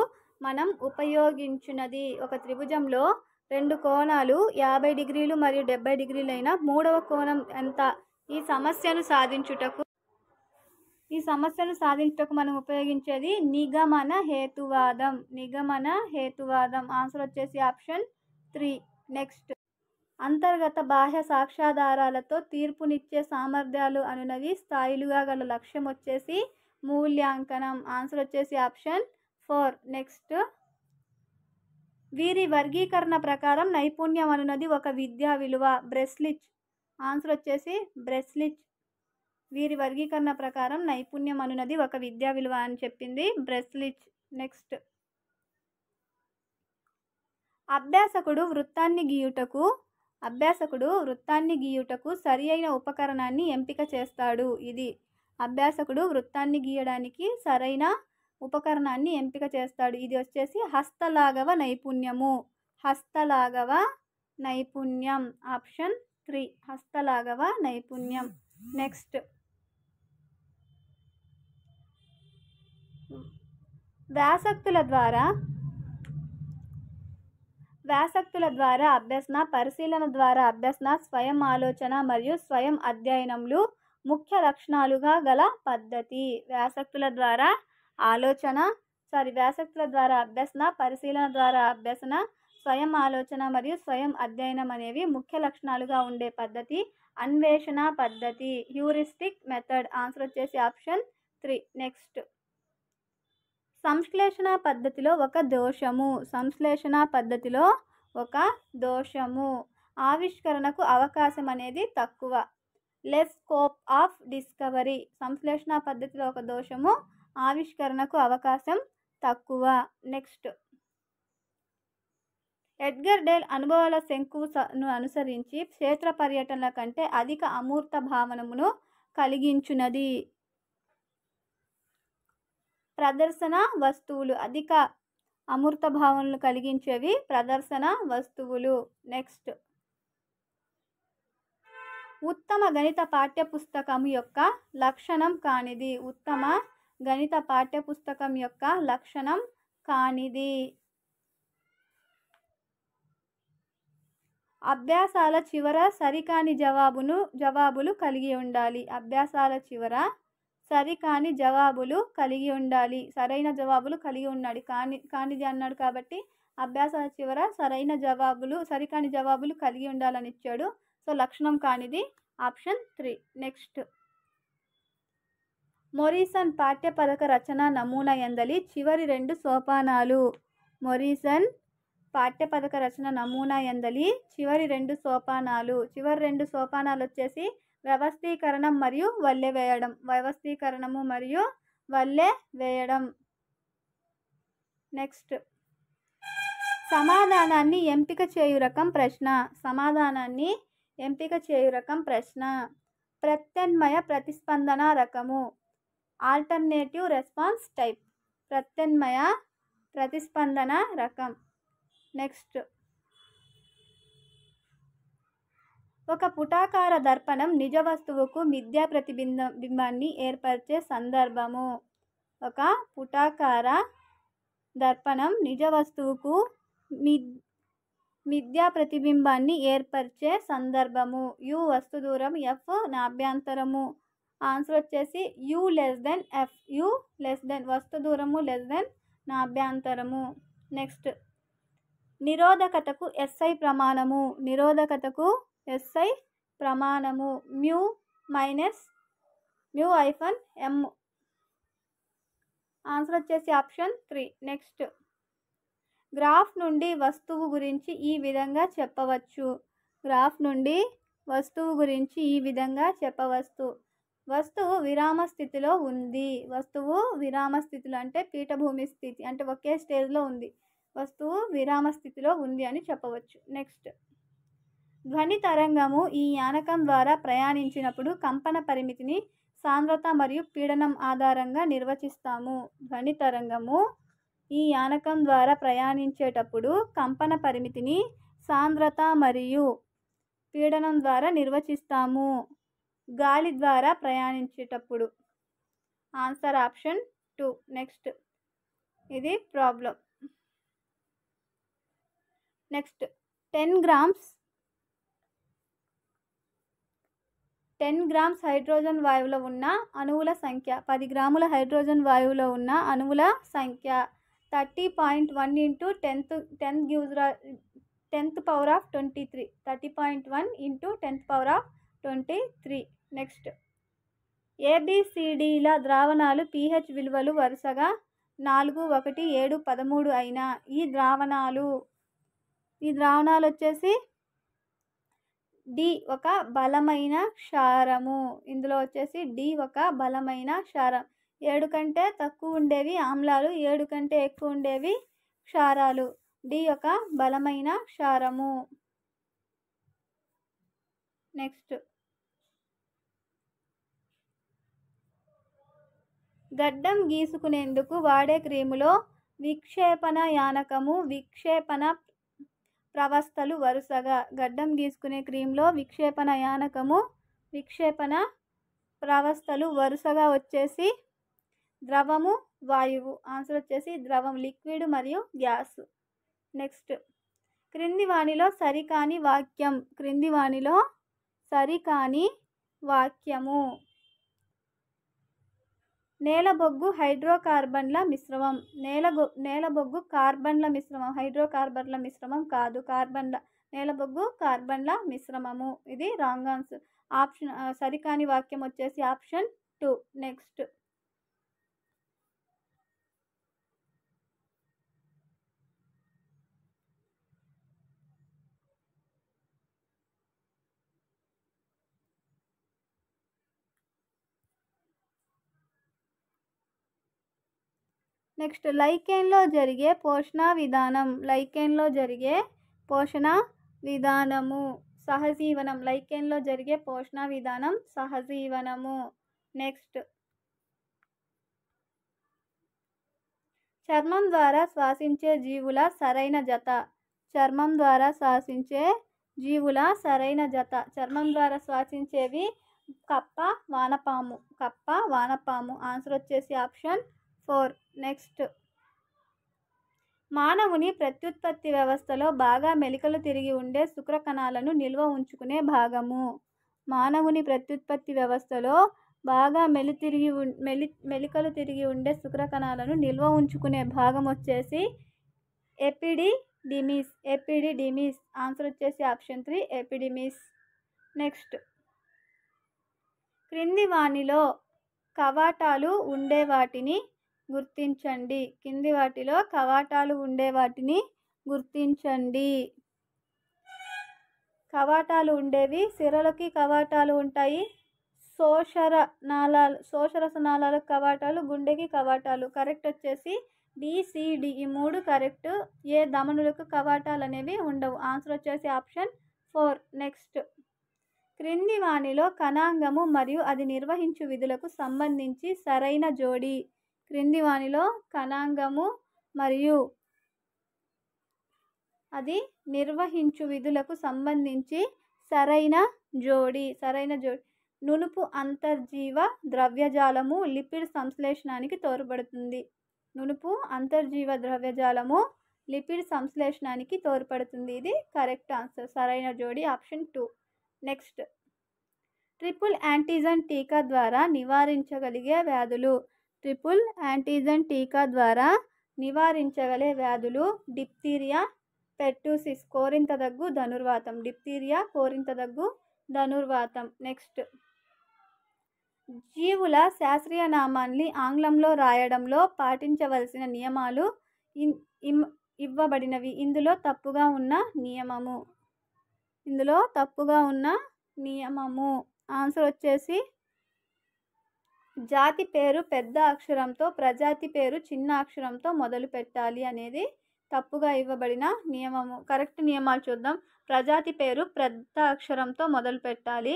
మనం ఉపయోగించున్నది. ఒక త్రిభుజంలో 2 కోణాలు 50 డిగ్రీలు మరియు 70 డిగ్రీలు అయిన మూడవ కోణం ఎంత? ఈ సమస్యను సాధించుటకు మనం ఉపయోగించేది నిగమన హేతువాదం. ఆన్సర్ వచ్చేసి ఆప్షన్ 3. నెక్స్ట్, అంతర్గత బాహ్య సాక్ష్యాధారాలతో తీర్పునిచ్చే సామర్థ్యాలు అనునవి స్థాయిలుగా గల లక్ష్యం వచ్చేసి మూల్యాంకనం. ఆన్సర్ వచ్చేసి ఆప్షన్ 4. నెక్స్ట్, వీరి వర్గీకరణ ప్రకారం నైపుణ్యం అనున్నది ఒక విద్యా విలువ. బ్రెస్లిచ్. ఆన్సర్ వచ్చేసి బ్రెస్లిచ్. వీరి వర్గీకరణ ప్రకారం నైపుణ్యం అనున్నది ఒక విద్యా విలువ అని చెప్పింది బ్రెస్లిచ్. నెక్స్ట్, అభ్యాసకుడు వృత్తాన్ని గీయుటకు సరి అయిన ఉపకరణాన్ని ఎంపిక చేస్తాడు. అభ్యాసకుడు వృత్తాన్ని గీయడానికి సరైన ఉపకరణాన్ని ఎంపిక చేస్తాడు. ఇది వచ్చేసి హస్తలాఘవ నైపుణ్యం. ఆప్షన్ 3 హస్తలాఘవ నైపుణ్యం. నెక్స్ట్, వ్యాసక్తుల ద్వారా అభ్యసన, పరిశీలన ద్వారా అభ్యసన, స్వయం ఆలోచన మరియు స్వయం అధ్యయనములు ముఖ్య లక్షణాలుగా గల పద్ధతి. వ్యాసక్తుల ద్వారా అభ్యసన, పరిశీలన ద్వారా అభ్యసన, స్వయం ఆలోచన మరియు స్వయం అధ్యయనం అనేవి ముఖ్య లక్షణాలుగా ఉండే పద్ధతి అన్వేషణ పద్ధతి, హ్యూరిస్టిక్ మెథడ్. ఆన్సర్ వచ్చేసి ఆప్షన్ 3. నెక్స్ట్, సంశ్లేషణ పద్ధతిలో ఒక దోషము. ఆవిష్కరణకు అవకాశం అనేది తక్కువ. Less scope of discovery. సంశ్లేషణ పద్ధతిలో ఒక దోషము, ఆవిష్కరణకు అవకాశం తక్కువ. నెక్స్ట్, ఎడ్గర్ డేల్ అనుభవాల శంకువును అనుసరించి క్షేత్ర పర్యటనల కంటే అధిక అమూర్త భావనమును కలిగించున్నది. ప్రదర్శన వస్తువులు. అధిక అమూర్త భావనలు కలిగించేవి ప్రదర్శన వస్తువులు. నెక్స్ట్, ఉత్తమ గణిత పాఠ్యపుస్తకం యొక్క లక్షణం కానిది. ఉత్తమ గణిత పాఠ్యపుస్తకం యొక్క లక్షణం కానిది. అభ్యాసాల చివర సరికాని జవాబులు కలిగి ఉండాలి. అభ్యాసాల చివర సరికాని జవాబులు కలిగి ఉండాలి. సరైన జవాబులు కలిగి ఉన్నాడు. కానిది అన్నాడు కాబట్టి అభ్యాసాల చివర సరికాని జవాబులు కలిగి ఉండాలని ఇచ్చాడు. సో లక్షణం కానిది ఆప్షన్ 3. నెక్స్ట్, మొరిసన్ పాఠ్యపథక రచన నమూనా ఎందలి చివరి 2 సోపానాలు. మొరిసన్ పాఠ్యపథక రచన నమూనా ఎందలి చివరి 2 సోపానాలు. చివరి 2 సోపానాలు వచ్చేసి వ్యవస్థీకరణం మరియు వల్లె వేయడం. వ్యవస్థీకరణము మరియు వల్లె వేయడం. నెక్స్ట్, సమాధానాన్ని ఎంపిక చేయు రకం ప్రశ్న. ప్రత్యామ్నాయ ప్రతిస్పందన రకము. Alternative response type. ప్రత్యామ్నాయ ప్రతిస్పందన రకం. నెక్స్ట్, ఒక పుటాకార దర్పణం నిజ వస్తువుకు మిథ్యా ప్రతిబింబాన్ని ఏర్పరిచే సందర్భము. ఒక పుటాకార దర్పణం నిజ వస్తువుకు మిథ్యా ప్రతిబింబాన్ని ఏర్పరిచే సందర్భము. యు వస్తు దూరం, ఎఫ్ నాభ్యంతరము. ఆన్సర్ వచ్చేసి U<F. వస్తు దూరము నాభ్యంతరము. నెక్స్ట్, నిరోధకతకు SI ప్రమాణము. μ-m. ఆన్సర్ వచ్చేసి ఆప్షన్ 3. నెక్స్ట్, గ్రాఫ్ నుండి వస్తువు గురించి ఈ విధంగా చెప్పవచ్చు. వస్తువు విరామ స్థితిలో ఉంది. వస్తువు విరామ స్థితిలో అంటే పీఠభూమి స్థితి అంటే ఒకే స్టేజ్లో ఉంది. వస్తువు విరామ స్థితిలో ఉంది అని చెప్పవచ్చు. నెక్స్ట్, ధ్వని తరంగము ఈ యానకం ద్వారా ప్రయాణించినప్పుడు కంపన పరిమితిని సాంద్రత మరియు పీడనం ఆధారంగా నిర్వచిస్తాము. ధ్వని తరంగము ఈ యానకం ద్వారా ప్రయాణించేటప్పుడు కంపన పరిమితిని సాంద్రత మరియు పీడనం ద్వారా నిర్వచిస్తాము. గాలి ద్వారా ప్రయాణించేటప్పుడు. Answer option 2. నెక్స్ట్, ఇది ప్రాబ్లం. నెక్స్ట్, 10 గ్రామ్స్ హైడ్రోజన్ వాయువులో ఉన్న అణువుల సంఖ్య. 10 గ్రాముల హైడ్రోజన్ వాయువులో ఉన్న అణువుల సంఖ్య 30.1 × 10 gives 10th power of 23. 30.1 × 10th power of 23. Next, ABCDల ద్రావణాలు pH విలువలు వరుసగా 4, 1, 7, 13 అయిన ఈ ద్రావణాలు ఈ ద్రావణాలు వచ్చేసి డి ఒక బలమైన క్షారము. ఇందులో వచ్చేసి డి ఒక బలమైన క్షారం. 7 కంటే తక్కువ ఉండేవి ఆమ్లాలు, 7 కంటే ఎక్కువ ఉండేవి క్షారాలు. డి ఒక బలమైన క్షారము. నెక్స్ట్ గడ్డం గీసుకునేందుకు వాడే క్రీములో విక్షేపణ యానకము, విక్షేపణ ప్రవస్థలు వరుసగా. గడ్డం గీసుకునే క్రీమ్లో విక్షేపణ యానకము, విక్షేపణ ప్రవస్థలు వరుసగా వచ్చేసి ద్రవము, వాయువు. ఆన్సర్ వచ్చేసి ద్రవం, లిక్విడ్ మరియు గ్యాస్. నెక్స్ట్ క్రింది వానిలో సరికాని వాక్యం. క్రింది వానిలో సరికాని వాక్యము. నేలబొగ్గు హైడ్రోకార్బన్ల మిశ్రమం. నేలబొగ్గు కార్బన్ల మిశ్రమం, హైడ్రోకార్బన్ల మిశ్రమం కాదు. నేలబొగ్గు కార్బన్ల మిశ్రమము. ఇది రాంగ్ ఆన్సర్. ఆప్షన్ సరికాని వాక్యం వచ్చేసి ఆప్షన్ 2. నెక్స్ట్ లైకెన్లో జరిగే పోషణ విధానం. లైకెన్లో జరిగే పోషణ విధానము సహజీవనం. లైకెన్లో జరిగే పోషణ విధానం సహజీవనము. నెక్స్ట్ చర్మం ద్వారా శ్వాసించే జీవుల సరైన జత. చర్మం ద్వారా శ్వాసించే జీవుల సరైన జత. చర్మం ద్వారా శ్వాసించేవి కప్ప, వానపాము. కప్ప, వానపాము. ఆన్సర్ వచ్చేసి ఆప్షన్ 4. నెక్స్ట్ మానవుని ప్రత్యుత్పత్తి వ్యవస్థలో బాగా మెలికలు తిరిగి ఉండే శుక్రకణాలను నిల్వ ఉంచుకునే భాగము. మానవుని ప్రత్యుత్పత్తి వ్యవస్థలో బాగా మెలికలు తిరిగి ఉండే శుక్రకణాలను నిల్వ ఉంచుకునే భాగం వచ్చేసి ఎపిడిడిమిస్. ఎపిడిడిమిస్. ఆన్సర్ వచ్చేసి ఆప్షన్ 3 ఎపిడిమిస్. నెక్స్ట్ క్రింది వానిలో కవాటాలు ఉండే వాటిని గుర్తించండి. కింది వాటిలో కవాటాలు ఉండే వాటిని గుర్తించండి. కవాటాలు ఉండేవి సిరలకి కవాటాలు ఉంటాయి, శోషరస నాళాలకు కవాటాలు, గుండెకి కవాటాలు. కరెక్ట్ వచ్చేసి BCD. ఈ 3 కరెక్ట్. ఏ ధమనులకు కవాటాలు అనేవి ఉండవు. ఆన్సర్ వచ్చేసి ఆప్షన్ 4. నెక్స్ట్ క్రింది వానిలో కణాంగము మరియు అది నిర్వహించు విధులకు సంబంధించి సరైన జోడి. క్రింది వానిలో కణాంగము మరియు అది నిర్వహించు విధులకు సంబంధించి సరైన జోడి. నునుపు అంతర్జీవ ద్రవ్యజాలము లిపిడ్ సంశ్లేషణానికి తోడ్పడుతుంది. నునుపు అంతర్జీవ ద్రవ్యజాలము లిపిడ్ సంశ్లేషణానికి తోడ్పడుతుంది. ఇది కరెక్ట్ ఆన్సర్. సరైన జోడి ఆప్షన్ 2. నెక్స్ట్ ట్రిపుల్ యాంటీజెన్ టీకా ద్వారా నివారించగలిగే వ్యాధులు. ట్రిపుల్ యాంటీజెన్ టీకా ద్వారా నివారించగలే వ్యాధులు డిప్తీరియా, పెర్టూసిస్, కోరింత దగ్గు, ధనుర్వాతం. డిప్తీరియా, కోరింత దగ్గు, ధనుర్వాతం. నెక్స్ట్ జీవుల శాస్త్రీయ నామాన్ని ఆంగ్లంలో రాయడంలో పాటించవలసిన నియమాలు ఇవ్వబడినవి. ఇందులో తప్పుగా ఉన్న నియమము. ఆన్సర్ వచ్చేసి జాతి పేరు పెద్ద అక్షరంతో, ప్రజాతి పేరు చిన్న అక్షరంతో మొదలు పెట్టాలి అనేది తప్పుగా ఇవ్వబడిన నియమము. కరెక్ట్ నియమాలు చూద్దాం. ప్రజాతి పేరు పెద్ద అక్షరంతో మొదలు పెట్టాలి.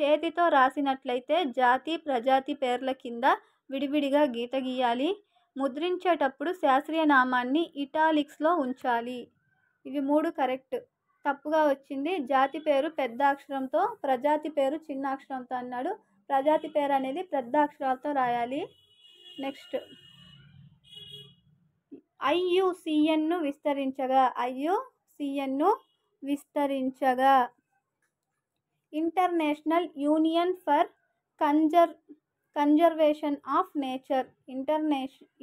చేతితో రాసినట్లయితే జాతి, ప్రజాతి పేర్ల కింద విడివిడిగా గీత గీయాలి. ముద్రించేటప్పుడు శాస్త్రీయ నామాన్ని ఇటాలిక్స్లో ఉంచాలి. ఇవి 3 కరెక్ట్. తప్పుగా వచ్చింది జాతి పేరు పెద్ద అక్షరంతో, ప్రజాతి పేరు చిన్న అక్షరంతో అన్నాడు. ప్రజాతి పేరు అనేది పెద్ద అక్షరాలతో రాయాలి. నెక్స్ట్ IUCNను విస్తరించగా international union for conservation of nature.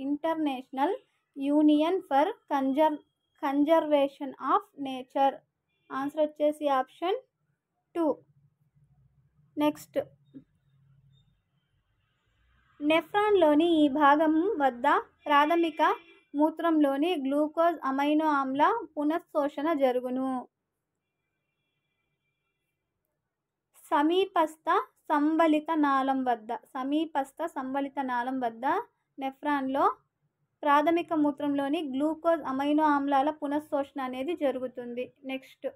International union for conservation of nature. Answer వచ్చేసి ఆప్షన్ 2. నెక్స్ట్ నెఫ్రాన్లోని ఈ భాగం వద్ద ప్రాథమిక మూత్రంలోని గ్లూకోజ్ అమైనో ఆమ్ల పునఃశోషణ జరుగును. సమీపస్థ సంవలిత నాళం వద్ద నెఫ్రాన్లో ప్రాథమిక మూత్రంలోని గ్లూకోజ్ అమైనో ఆమ్లాల పునఃశోషణ అనేది జరుగుతుంది. నెక్స్ట్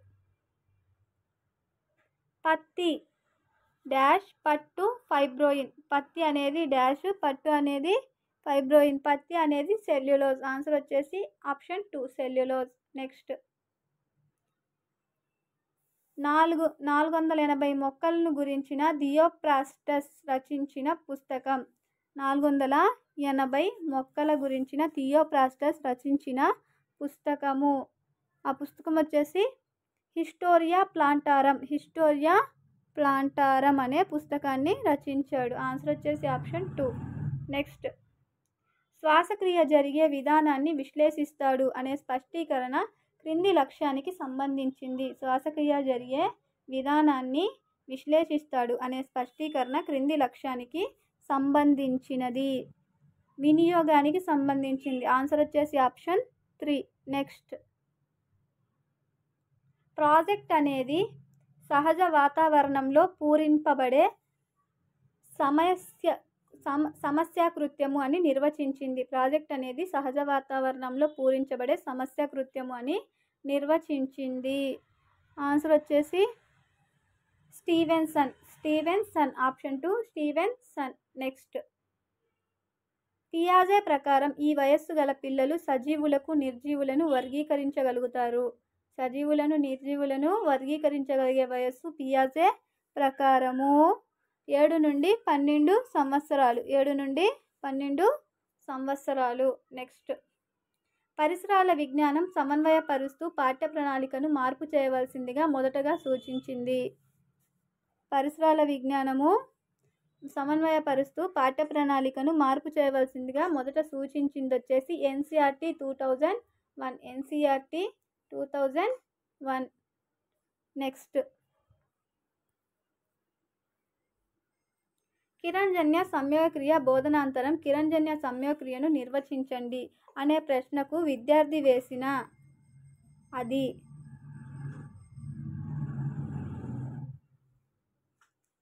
పత్తి డాష్ పట్టు ఫైబ్రోయిన్. పత్తి అనేది డాష్, పట్టు అనేది ఫైబ్రోయిన్. పత్తి అనేది సెల్యులోజ్. ఆన్సర్ వచ్చేసి ఆప్షన్ 2 సెల్యులోజ్. నెక్స్ట్ 480 మొక్కలను గురించిన థియోఫ్రాస్టస్ రచించిన పుస్తకం. 480 మొక్కల గురించిన థియోఫ్రాస్టస్ రచించిన పుస్తకము. ఆ పుస్తకం వచ్చేసి హిస్టోరియా ప్లాంటారం అనే పుస్తకాన్ని రచించాడు. ఆన్సర్ వచ్చేసి ఆప్షన్ 2. నెక్స్ట్ శ్వాసక్రియ జరిగే విధానాన్ని విశ్లేషిస్తాడు అనే స్పష్టీకరణ క్రింది లక్ష్యానికి సంబంధించింది. శ్వాసక్రియ జరిగే విధానాన్ని విశ్లేషిస్తాడు అనే స్పష్టీకరణ క్రింది లక్ష్యానికి సంబంధించినది. వినియోగానికి సంబంధించింది. ఆన్సర్ వచ్చేసి ఆప్షన్ 3. నెక్స్ట్ ప్రాజెక్ట్ అనేది సహజ వాతావరణంలో పూరింపబడే సమస్యాకృత్యము అని నిర్వచించింది. ప్రాజెక్ట్ అనేది సహజ వాతావరణంలో పూరించబడే సమస్యాకృత్యము అని నిర్వచించింది. ఆన్సర్ వచ్చేసి స్టీవెన్సన్. Option 2 Stevenson. నెక్స్ట్ పియాజే ప్రకారం ఈ వయస్సు గల పిల్లలు సజీవులకు నిర్జీవులను వర్గీకరించగలుగుతారు. సజీవులను నిర్జీవులను వర్గీకరించగలిగే వయస్సు పియాజే ప్రకారము 7 నుండి 12 సంవత్సరాలు. నెక్స్ట్ పరిసరాల విజ్ఞానం సమన్వయపరుస్తూ పాఠ్య ప్రణాళికను మార్పు చేయవలసిందిగా మొదటగా సూచించింది. పరిసరాల విజ్ఞానము సమన్వయపరుస్తూ పాఠ్య ప్రణాళికను మార్పు చేయవలసిందిగా మొదట సూచించింది వచ్చేసి NCERT 2001. నెక్స్ట్ కిరణజన్య సంయోగక్రియ బోధనాంతరం కిరణజన్య సంయోగక్రియను నిర్వచించండి అనే ప్రశ్నకు విద్యార్థి వేసిన అది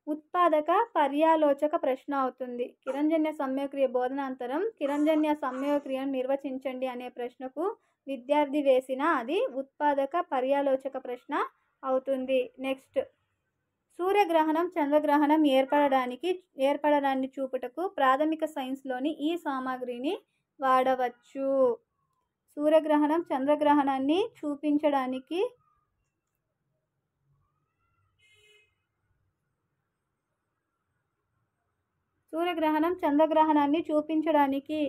ఉత్పాదక పర్యాలోచక ప్రశ్న అవుతుంది. కిరణజన్య సంయోగక్రియ బోధనాంతరం కిరణజన్య సంయోగక్రియను నిర్వచించండి అనే ప్రశ్నకు విద్యార్థి వేసిన అది ఉత్పాదక పర్యాలోచక ప్రశ్న అవుతుంది. నెక్స్ట్ సూర్యగ్రహణం చంద్రగ్రహణం ఏర్పడడాన్ని చూపుటకు ప్రాథమిక సైన్స్లోని ఈ సామాగ్రిని వాడవచ్చు. సూర్యగ్రహణం చంద్రగ్రహణాన్ని చూపించడానికి సూర్యగ్రహణం చంద్రగ్రహణాన్ని చూపించడానికి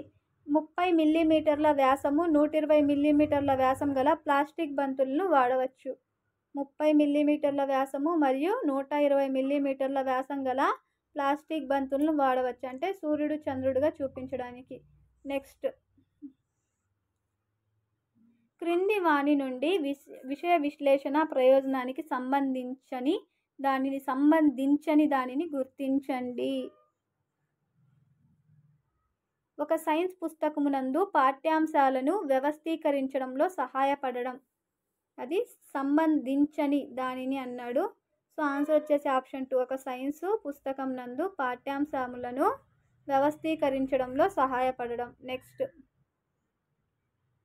30 మిల్లీమీటర్ల వ్యాసము 120 మిల్లీమీటర్ల వ్యాసం గల ప్లాస్టిక్ బంతులను వాడవచ్చు. 30 మిల్లీమీటర్ల వ్యాసము మరియు 120 మిల్లీమీటర్ల వ్యాసం గల ప్లాస్టిక్ బంతులను వాడవచ్చు, అంటే సూర్యుడు చంద్రుడుగా చూపించడానికి. నెక్స్ట్ క్రింది వాణి నుండి విషయ విశ్లేషణ ప్రయోజనానికి సంబంధించని దానిని గుర్తించండి. ఒక సైన్స్ పుస్తకమునందు పాఠ్యాంశాలను వ్యవస్థీకరించడంలో సహాయపడడం. అది సంబంధించని దానిని అన్నాడు. సో ఆన్సర్ వచ్చేసి ఆప్షన్ 2. ఒక సైన్స్ పుస్తకం నందు పాఠ్యాంశాలను వ్యవస్థీకరించడంలో సహాయపడడం. నెక్స్ట్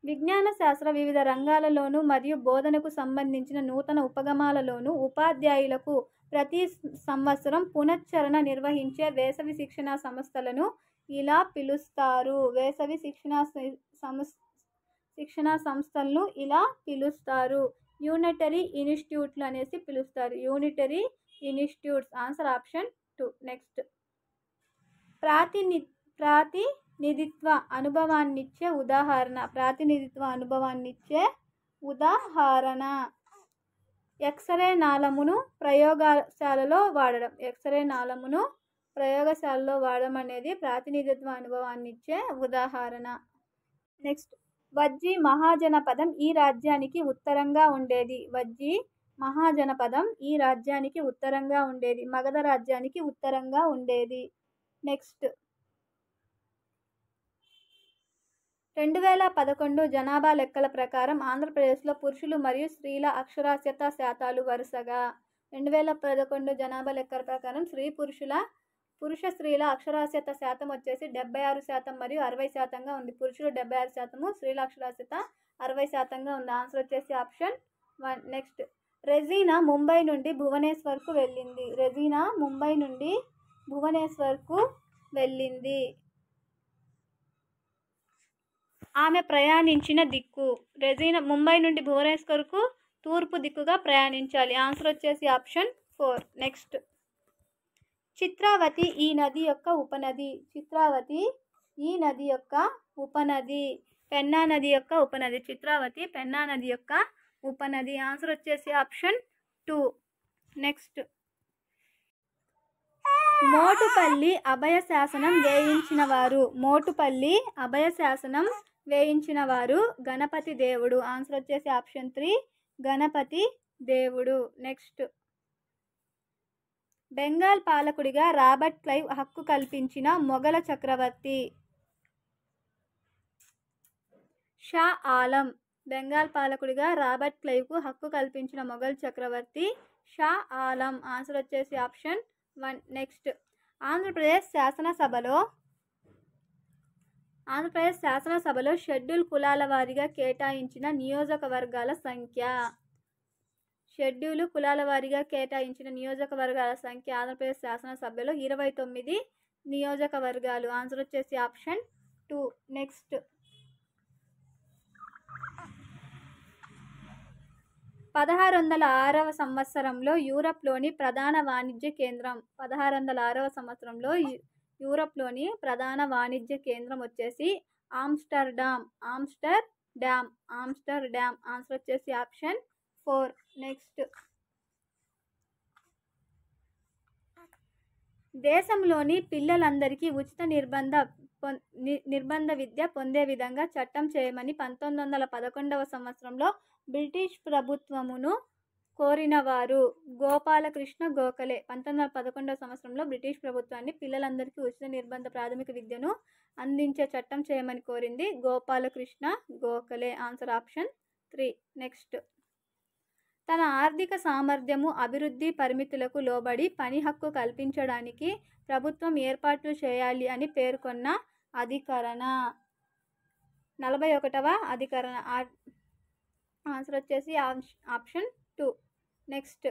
విజ్ఞాన శాస్త్ర వివిధ రంగాలలోనూ మరియు బోధనకు సంబంధించిన నూతన ఉపగమాలలోనూ ఉపాధ్యాయులకు ప్రతి సంవత్సరం పునశ్చరణ నిర్వహించే వేసవి శిక్షణా సంస్థలను ఇలా పిలుస్తారు. వేసవి శిక్షణా సంస్థలను ఇలా పిలుస్తారు. యూనిటరీ ఇన్స్టిట్యూట్లు అనేసి పిలుస్తారు. Unitary institutes. Answer option 2. Next ప్రాతినిధిత్వ అనుభవాన్నిచ్చే ఉదాహరణ. ఎక్స్రే నాళమును ప్రయోగశాలలో వాడడం అనేది ప్రాతినిధిత్వ అనుభవాన్నిచ్చే ఉదాహరణ. నెక్స్ట్ వజ్జీ మహాజనపదం ఈ రాజ్యానికి ఉత్తరంగా ఉండేది. మగధ రాజ్యానికి ఉత్తరంగా ఉండేది. నెక్స్ట్ 2011 జనాభా లెక్కల ప్రకారం ఆంధ్రప్రదేశ్లో పురుషులు మరియు స్త్రీల అక్షరాస్యత శాతాలు వరుసగా 2011 జనాభా లెక్కల ప్రకారం పురుష స్త్రీల అక్షరాస్యత శాతం వచ్చేసి 76% మరియు 60%గా ఉంది. పురుషులు 76%, స్త్రీల అక్షరాస్యత 60%గా ఉంది. ఆన్సర్ వచ్చేసి ఆప్షన్ 1. నెక్స్ట్, రెజీనా ముంబై నుండి భువనేశ్వర్కు వెళ్ళింది. రెజీనా ముంబై నుండి భువనేశ్వర్కు వెళ్ళింది. ఆమె ప్రయాణించిన దిక్కు. రెజీనా ముంబై నుండి భువనేశ్వర్కు తూర్పు దిక్కుగా ప్రయాణించాలి. ఆన్సర్ వచ్చేసి ఆప్షన్ 4. నెక్స్ట్, చిత్రావతి ఈ నది యొక్క ఉపనది. చిత్రావతి ఈ నది యొక్క ఉపనది పెన్నా నది యొక్క ఉపనది. చిత్రావతి పెన్నా నది యొక్క ఉపనది. ఆన్సర్ వచ్చేసి ఆప్షన్ 2. నెక్స్ట్, మోటుపల్లి అభయ శాసనం వేయించిన వారు. మోటుపల్లి అభయ శాసనం వేయించిన వారు గణపతి దేవుడు. ఆన్సర్ వచ్చేసి ఆప్షన్ 3, గణపతి దేవుడు. నెక్స్ట్, బెంగాల్ పాలకుడిగా రాబర్ట్ క్లైవ్ హక్కు కల్పించిన మొఘల చక్రవర్తి. షా ఆలం. బెంగాల్ పాలకుడిగా రాబర్ట్ క్లైవ్కు హక్కు కల్పించిన మొఘల్ చక్రవర్తి షా ఆలం. ఆన్సర్ వచ్చేసి ఆప్షన్ 1. నెక్స్ట్, ఆంధ్రప్రదేశ్ శాసనసభలో షెడ్యూల్ కులాల వారీగా కేటాయించిన నియోజకవర్గాల సంఖ్య. షెడ్యూలు కులాల వారీగా కేటాయించిన నియోజకవర్గాల సంఖ్య ఆంధ్రప్రదేశ్ శాసనసభలో 29 నియోజకవర్గాలు. ఆన్సర్ వచ్చేసి ఆప్షన్ 2. నెక్స్ట్, 1606వ సంవత్సరంలో యూరప్లోని ప్రధాన వాణిజ్య కేంద్రం. 1606వ సంవత్సరంలో యూరప్లోని ప్రధాన వాణిజ్య కేంద్రం వచ్చేసి ఆమ్స్టర్డామ్. ఆన్సర్ వచ్చేసి ఆప్షన్ 4. నెక్స్ట్, దేశంలోని పిల్లలందరికీ ఉచిత నిర్బంధ విద్య పొందే విధంగా చట్టం చేయమని 1911వ సంవత్సరంలో బ్రిటిష్ ప్రభుత్వమును కోరినవారు గోపాలకృష్ణ గోఖలే. 1911వ సంవత్సరంలో బ్రిటిష్ ప్రభుత్వాన్ని పిల్లలందరికీ ఉచిత నిర్బంధ ప్రాథమిక విద్యను అందించే చట్టం చేయమని కోరింది Gopalakrishna Gokhale. Answer option 3. Next, తన ఆర్థిక సామర్థ్యము అభివృద్ధి పరిమితులకు లోబడి పని హక్కు కల్పించడానికి ప్రభుత్వం ఏర్పాట్లు చేయాలి అని పేర్కొన్న అధికరణ. 41వ అధికరణ. ఆన్సర్ వచ్చేసి ఆప్షన్ 2. నెక్స్ట్,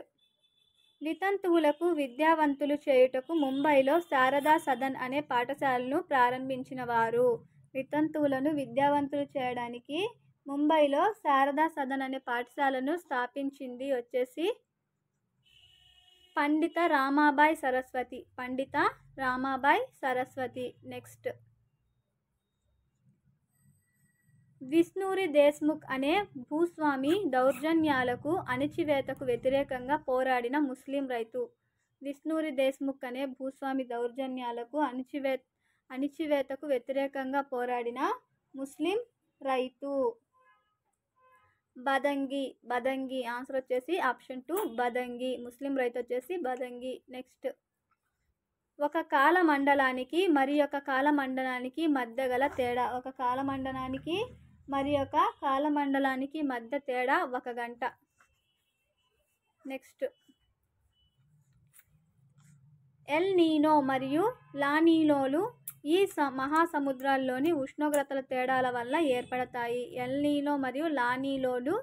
వితంతువులకు విద్యావంతులు చేయుటకు ముంబైలో శారదా సదన్ అనే పాఠశాలను ప్రారంభించిన వారు. వితంతువులను విద్యావంతులు చేయడానికి ముంబైలో శారదా సదన్ అనే పాఠశాలను స్థాపించింది వచ్చేసి పండిత రామాబాయి సరస్వతి. నెక్స్ట్, విష్ణూరి దేశ్ముఖ్ అనే భూస్వామి దౌర్జన్యాలకు అణచివేతకు వ్యతిరేకంగా పోరాడిన ముస్లిం రైతు. విష్ణూరి దేశ్ముఖ్ అనే భూస్వామి దౌర్జన్యాలకు అణచివేతకు వ్యతిరేకంగా పోరాడిన ముస్లిం రైతు బదంగి. ఆన్సర్ వచ్చేసి ఆప్షన్ 2, బదంగి. ముస్లిం రైతు వచ్చేసి బదంగి. నెక్స్ట్, ఒక కాలమండలానికి మరి ఒక కాలమండలానికి మధ్య గల తేడా. ఒక కాలమండలానికి మరి ఒక కాలమండలానికి మధ్య తేడా 1 గంట. నెక్స్ట్, ఎల్ నీనో మరియు లానీనోలు ఈ మహాసముద్రాల్లోని ఉష్ణోగ్రతల తేడాల వల్ల ఏర్పడతాయి. ఎల్ నీనో మరియు లానీనోలు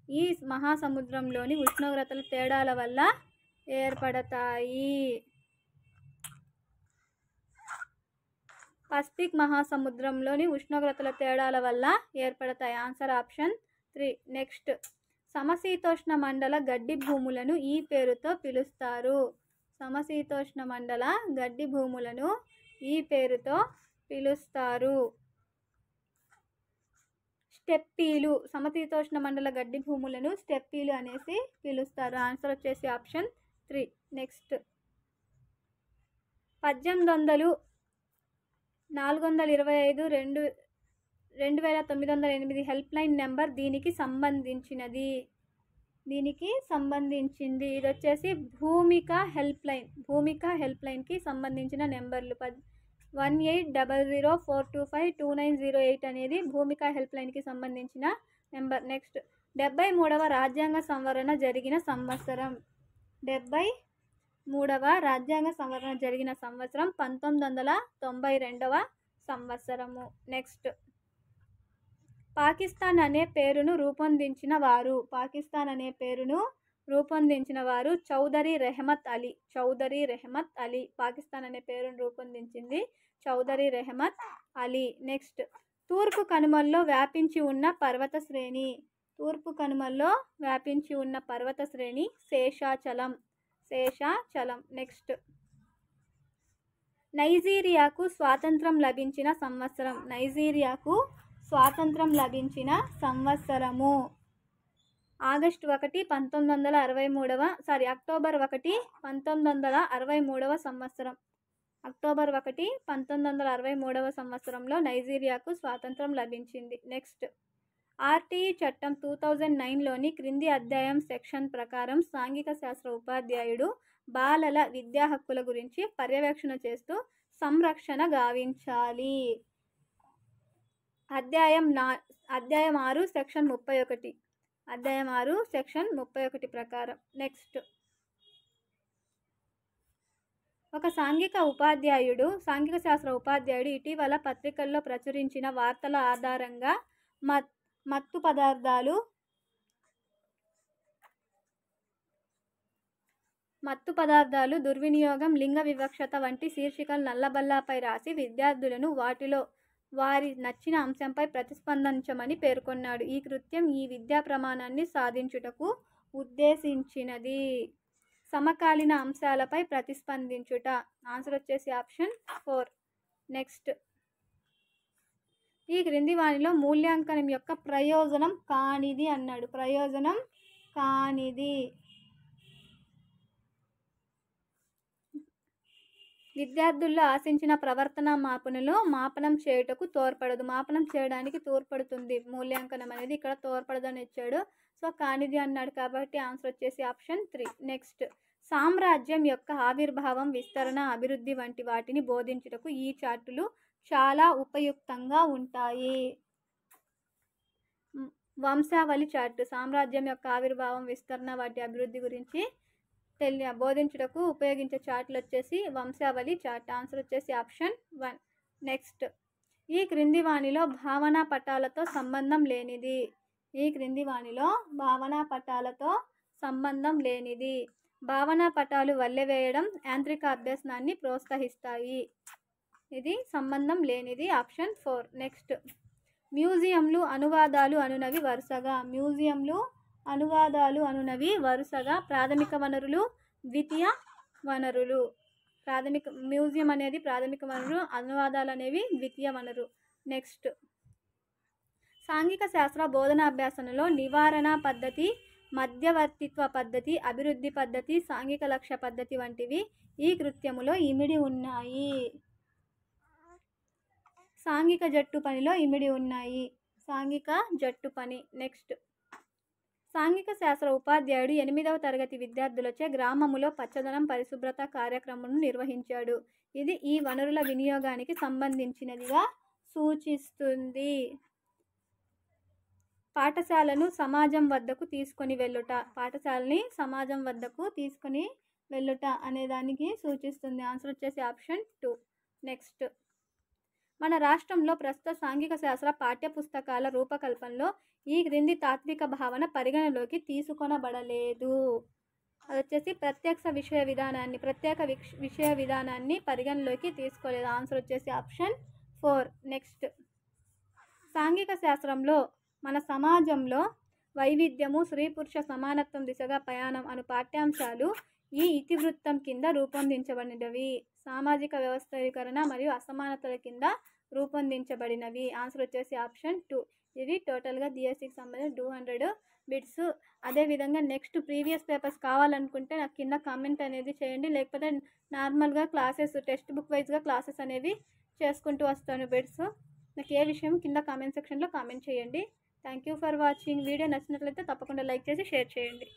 ఈ మహాసముద్రంలోని ఉష్ణోగ్రతల తేడాల వల్ల ఏర్పడతాయి. పసిఫిక్ మహాసముద్రంలోని ఉష్ణోగ్రతల తేడాల వల్ల ఏర్పడతాయి. Answer option 3. నెక్స్ట్, సమశీతోష్ణ మండల గడ్డి భూములను ఈ పేరుతో పిలుస్తారు. సమశీతోష్ణ మండల గడ్డి భూములను ఈ పేరుతో పిలుస్తారు. స్టెప్పీలు. సమశీతోష్ణ మండల గడ్డి భూములను స్టెప్పీలు అనేసి పిలుస్తారు. ఆన్సర్ వచ్చేసి option 3. Next, 18,425/2908 help line number దీనికి సంబంధించింది. ఇది వచ్చేసి భూమిక హెల్ప్ లైన్కి సంబంధించిన నెంబర్లు. 180042522908 అనేది భూమిక హెల్ప్ లైన్కి సంబంధించిన నెంబర్. నెక్స్ట్ 73వ రాజ్యాంగ సవరణ జరిగిన సంవత్సరం. 73వ రాజ్యాంగ సవరణ జరిగిన సంవత్సరం 1992వ సంవత్సరము. నెక్స్ట్ పాకిస్తాన్ అనే పేరును రూపొందించిన వారు. పాకిస్తాన్ అనే పేరును రూపొందించిన వారు చౌదరి రెహమత్ అలీ. చౌదరి రెహమత్ అలీ పాకిస్తాన్ అనే పేరును రూపొందించింది చౌదరి రెహమత్ అలీ. నెక్స్ట్ తూర్పు కనుమల్లో వ్యాపించి ఉన్న పర్వత శ్రేణి. తూర్పు కనుమల్లో వ్యాపించి ఉన్న పర్వత శ్రేణి శేషాచలం. శేషాచలం. నెక్స్ట్ నైజీరియాకు స్వాతంత్రం లభించిన సంవత్సరం. నైజీరియాకు స్వాతంత్రం లభించిన సంవత్సరము అక్టోబర్ 1, 1963వ సంవత్సరం. అక్టోబర్ 1, 1963వ సంవత్సరంలో నైజీరియాకు స్వాతంత్రం లభించింది. నెక్స్ట్ ఆర్టీఈ చట్టం 2009లోని క్రింది అధ్యాయం సెక్షన్ ప్రకారం సాంఘిక శాస్త్ర ఉపాధ్యాయుడు బాలల విద్యా హక్కుల గురించి పర్యవేక్షణ చేస్తూ సంరక్షణ గావించాలి. అధ్యాయం 6 సెక్షన్ 31. అధ్యాయం 6 సెక్షన్ 31 ప్రకారం. నెక్స్ట్ ఒక సాంఘిక శాస్త్ర ఉపాధ్యాయుడు ఇటీవల పత్రికల్లో ప్రచురించిన వార్తల ఆధారంగా మత్తు పదార్థాలు దుర్వినియోగం, లింగ వివక్షత వంటి శీర్షికలు నల్లబల్లాపై రాసి విద్యార్థులను వాటిలో వారి నచ్చిన అంశంపై ప్రతిస్పందించమని పేర్కొన్నాడు. ఈ కృత్యం ఈ విద్యా ప్రమాణాన్ని సాధించుటకు ఉద్దేశించినది. సమకాలీన అంశాలపై ప్రతిస్పందించుట. ఆన్సర్ వచ్చేసి ఆప్షన్ 4. నెక్స్ట్ ఈ క్రింది వానిలో మూల్యాంకనం యొక్క ప్రయోజనం కానిది అన్నాడు. ప్రయోజనం కానిది విద్యార్థుల్లో ఆశించిన ప్రవర్తన మాపనం చేయుటకు తోడ్పడదు. మాపనం చేయడానికి తోడ్పడుతుంది మూల్యాంకనం అనేది, ఇక్కడ తోడ్పడదని ఇచ్చాడు. సో కానిది అన్నాడు కాబట్టి ఆన్సర్ వచ్చేసి ఆప్షన్ 3. నెక్స్ట్ సామ్రాజ్యం యొక్క ఆవిర్భావం, విస్తరణ, అభివృద్ధి వంటి వాటిని బోధించుటకు ఈ చార్టులు చాలా ఉపయుక్తంగా ఉంటాయి. వంశావళి చార్టు సామ్రాజ్యం యొక్క ఆవిర్భావం, విస్తరణ, వాటి అభివృద్ధి గురించి బోధించుటకు ఉపయోగించే చార్టులు వచ్చేసి వంశావళి చార్ట్. ఆన్సర్ వచ్చేసి ఆప్షన్ 1. నెక్స్ట్ ఈ క్రింది వానిలో భావనా పటాలతో సంబంధం లేనిది. ఈ క్రింది వానిలో భావనా పటాలతో సంబంధం లేనిది. భావనా పటాలు వల్లెవేయడం, యాంత్రిక అభ్యసనాన్ని ప్రోత్సహిస్తాయి. ఇది సంబంధం లేనిది ఆప్షన్ 4. నెక్స్ట్ మ్యూజియంలు అనువాదాలు అనునవి వరుసగా. మ్యూజియంలు అనువాదాలు అనునవి వరుసగా ప్రాథమిక వనరులు, ద్వితీయ వనరులు. మ్యూజియం అనేది ప్రాథమిక వనరు, అనువాదాలు అనేవి ద్వితీయ వనరు. నెక్స్ట్ సాంఘిక శాస్త్ర బోధనాభ్యాసనలో నివారణ పద్ధతి, మధ్యవర్తిత్వ పద్ధతి, అభివృద్ధి పద్ధతి, సాంఘిక లక్ష్య పద్ధతి వంటివి ఈ కృత్యములో ఇమిడి ఉన్నాయి. సాంఘిక జట్టు పనిలో ఇమిడి ఉన్నాయి. సాంఘిక జట్టు పని. నెక్స్ట్ సాంఘిక శాస్త్ర ఉపాధ్యాయుడు 8వ తరగతి విద్యార్థులచే గ్రామములో పచ్చదనం, పరిశుభ్రత కార్యక్రమం నిర్వహించాడు. ఇది ఈ వనరుల వినియోగానికి సంబంధించినదిగా సూచిస్తుంది. పాఠశాలను సమాజం వద్దకు తీసుకొని వెళ్ళుట. పాఠశాలని సమాజం వద్దకు తీసుకొని వెళ్ళుట అనే దానికి సూచిస్తుంది. ఆన్సర్ వచ్చేసి ఆప్షన్ 2. నెక్స్ట్ మన రాష్ట్రంలో ప్రస్తుత సాంఘిక శాస్త్ర పాఠ్యపుస్తకాల రూపకల్పనలో ఈ క్రింది తాత్విక భావన పరిగణలోకి తీసుకొనబడలేదు. అది వచ్చేసి ప్రత్యక్ష విషయ విధానాన్ని పరిగణలోకి తీసుకోలేదు. ఆన్సర్ వచ్చేసి ఆప్షన్ 4. నెక్స్ట్ సాంఘిక శాస్త్రంలో మన సమాజంలో వైవిధ్యము, స్త్రీ పురుష సమానత్వం దిశగా ప్రయాణం అను పాఠ్యాంశాలు ఈ ఇతివృత్తం కింద రూపొందించబడినవి. సామాజిక వ్యవస్థీకరణ మరియు అసమానతల కింద రూపొందించబడినవి. ఆన్సర్ వచ్చేసి ఆప్షన్ 2. ఇవి టోటల్గా డిఎస్సికి సంబంధించిన 200 బిట్స్. అదేవిధంగా నెక్స్ట్ ప్రీవియస్ పేపర్స్ కావాలనుకుంటే నాకు కింద కామెంట్ అనేది చేయండి. లేకపోతే నార్మల్గా క్లాసెస్ టెక్స్ట్ బుక్ వైజ్గా క్లాసెస్ అనేవి చేసుకుంటూ వస్తాను బిట్స్. నాకు ఏ విషయం కింద కామెంట్ సెక్షన్లో కామెంట్ చేయండి. Thank you for watching. Video నచ్చినట్లయితే తప్పకుండా లైక్ చేసి షేర్ చేయండి.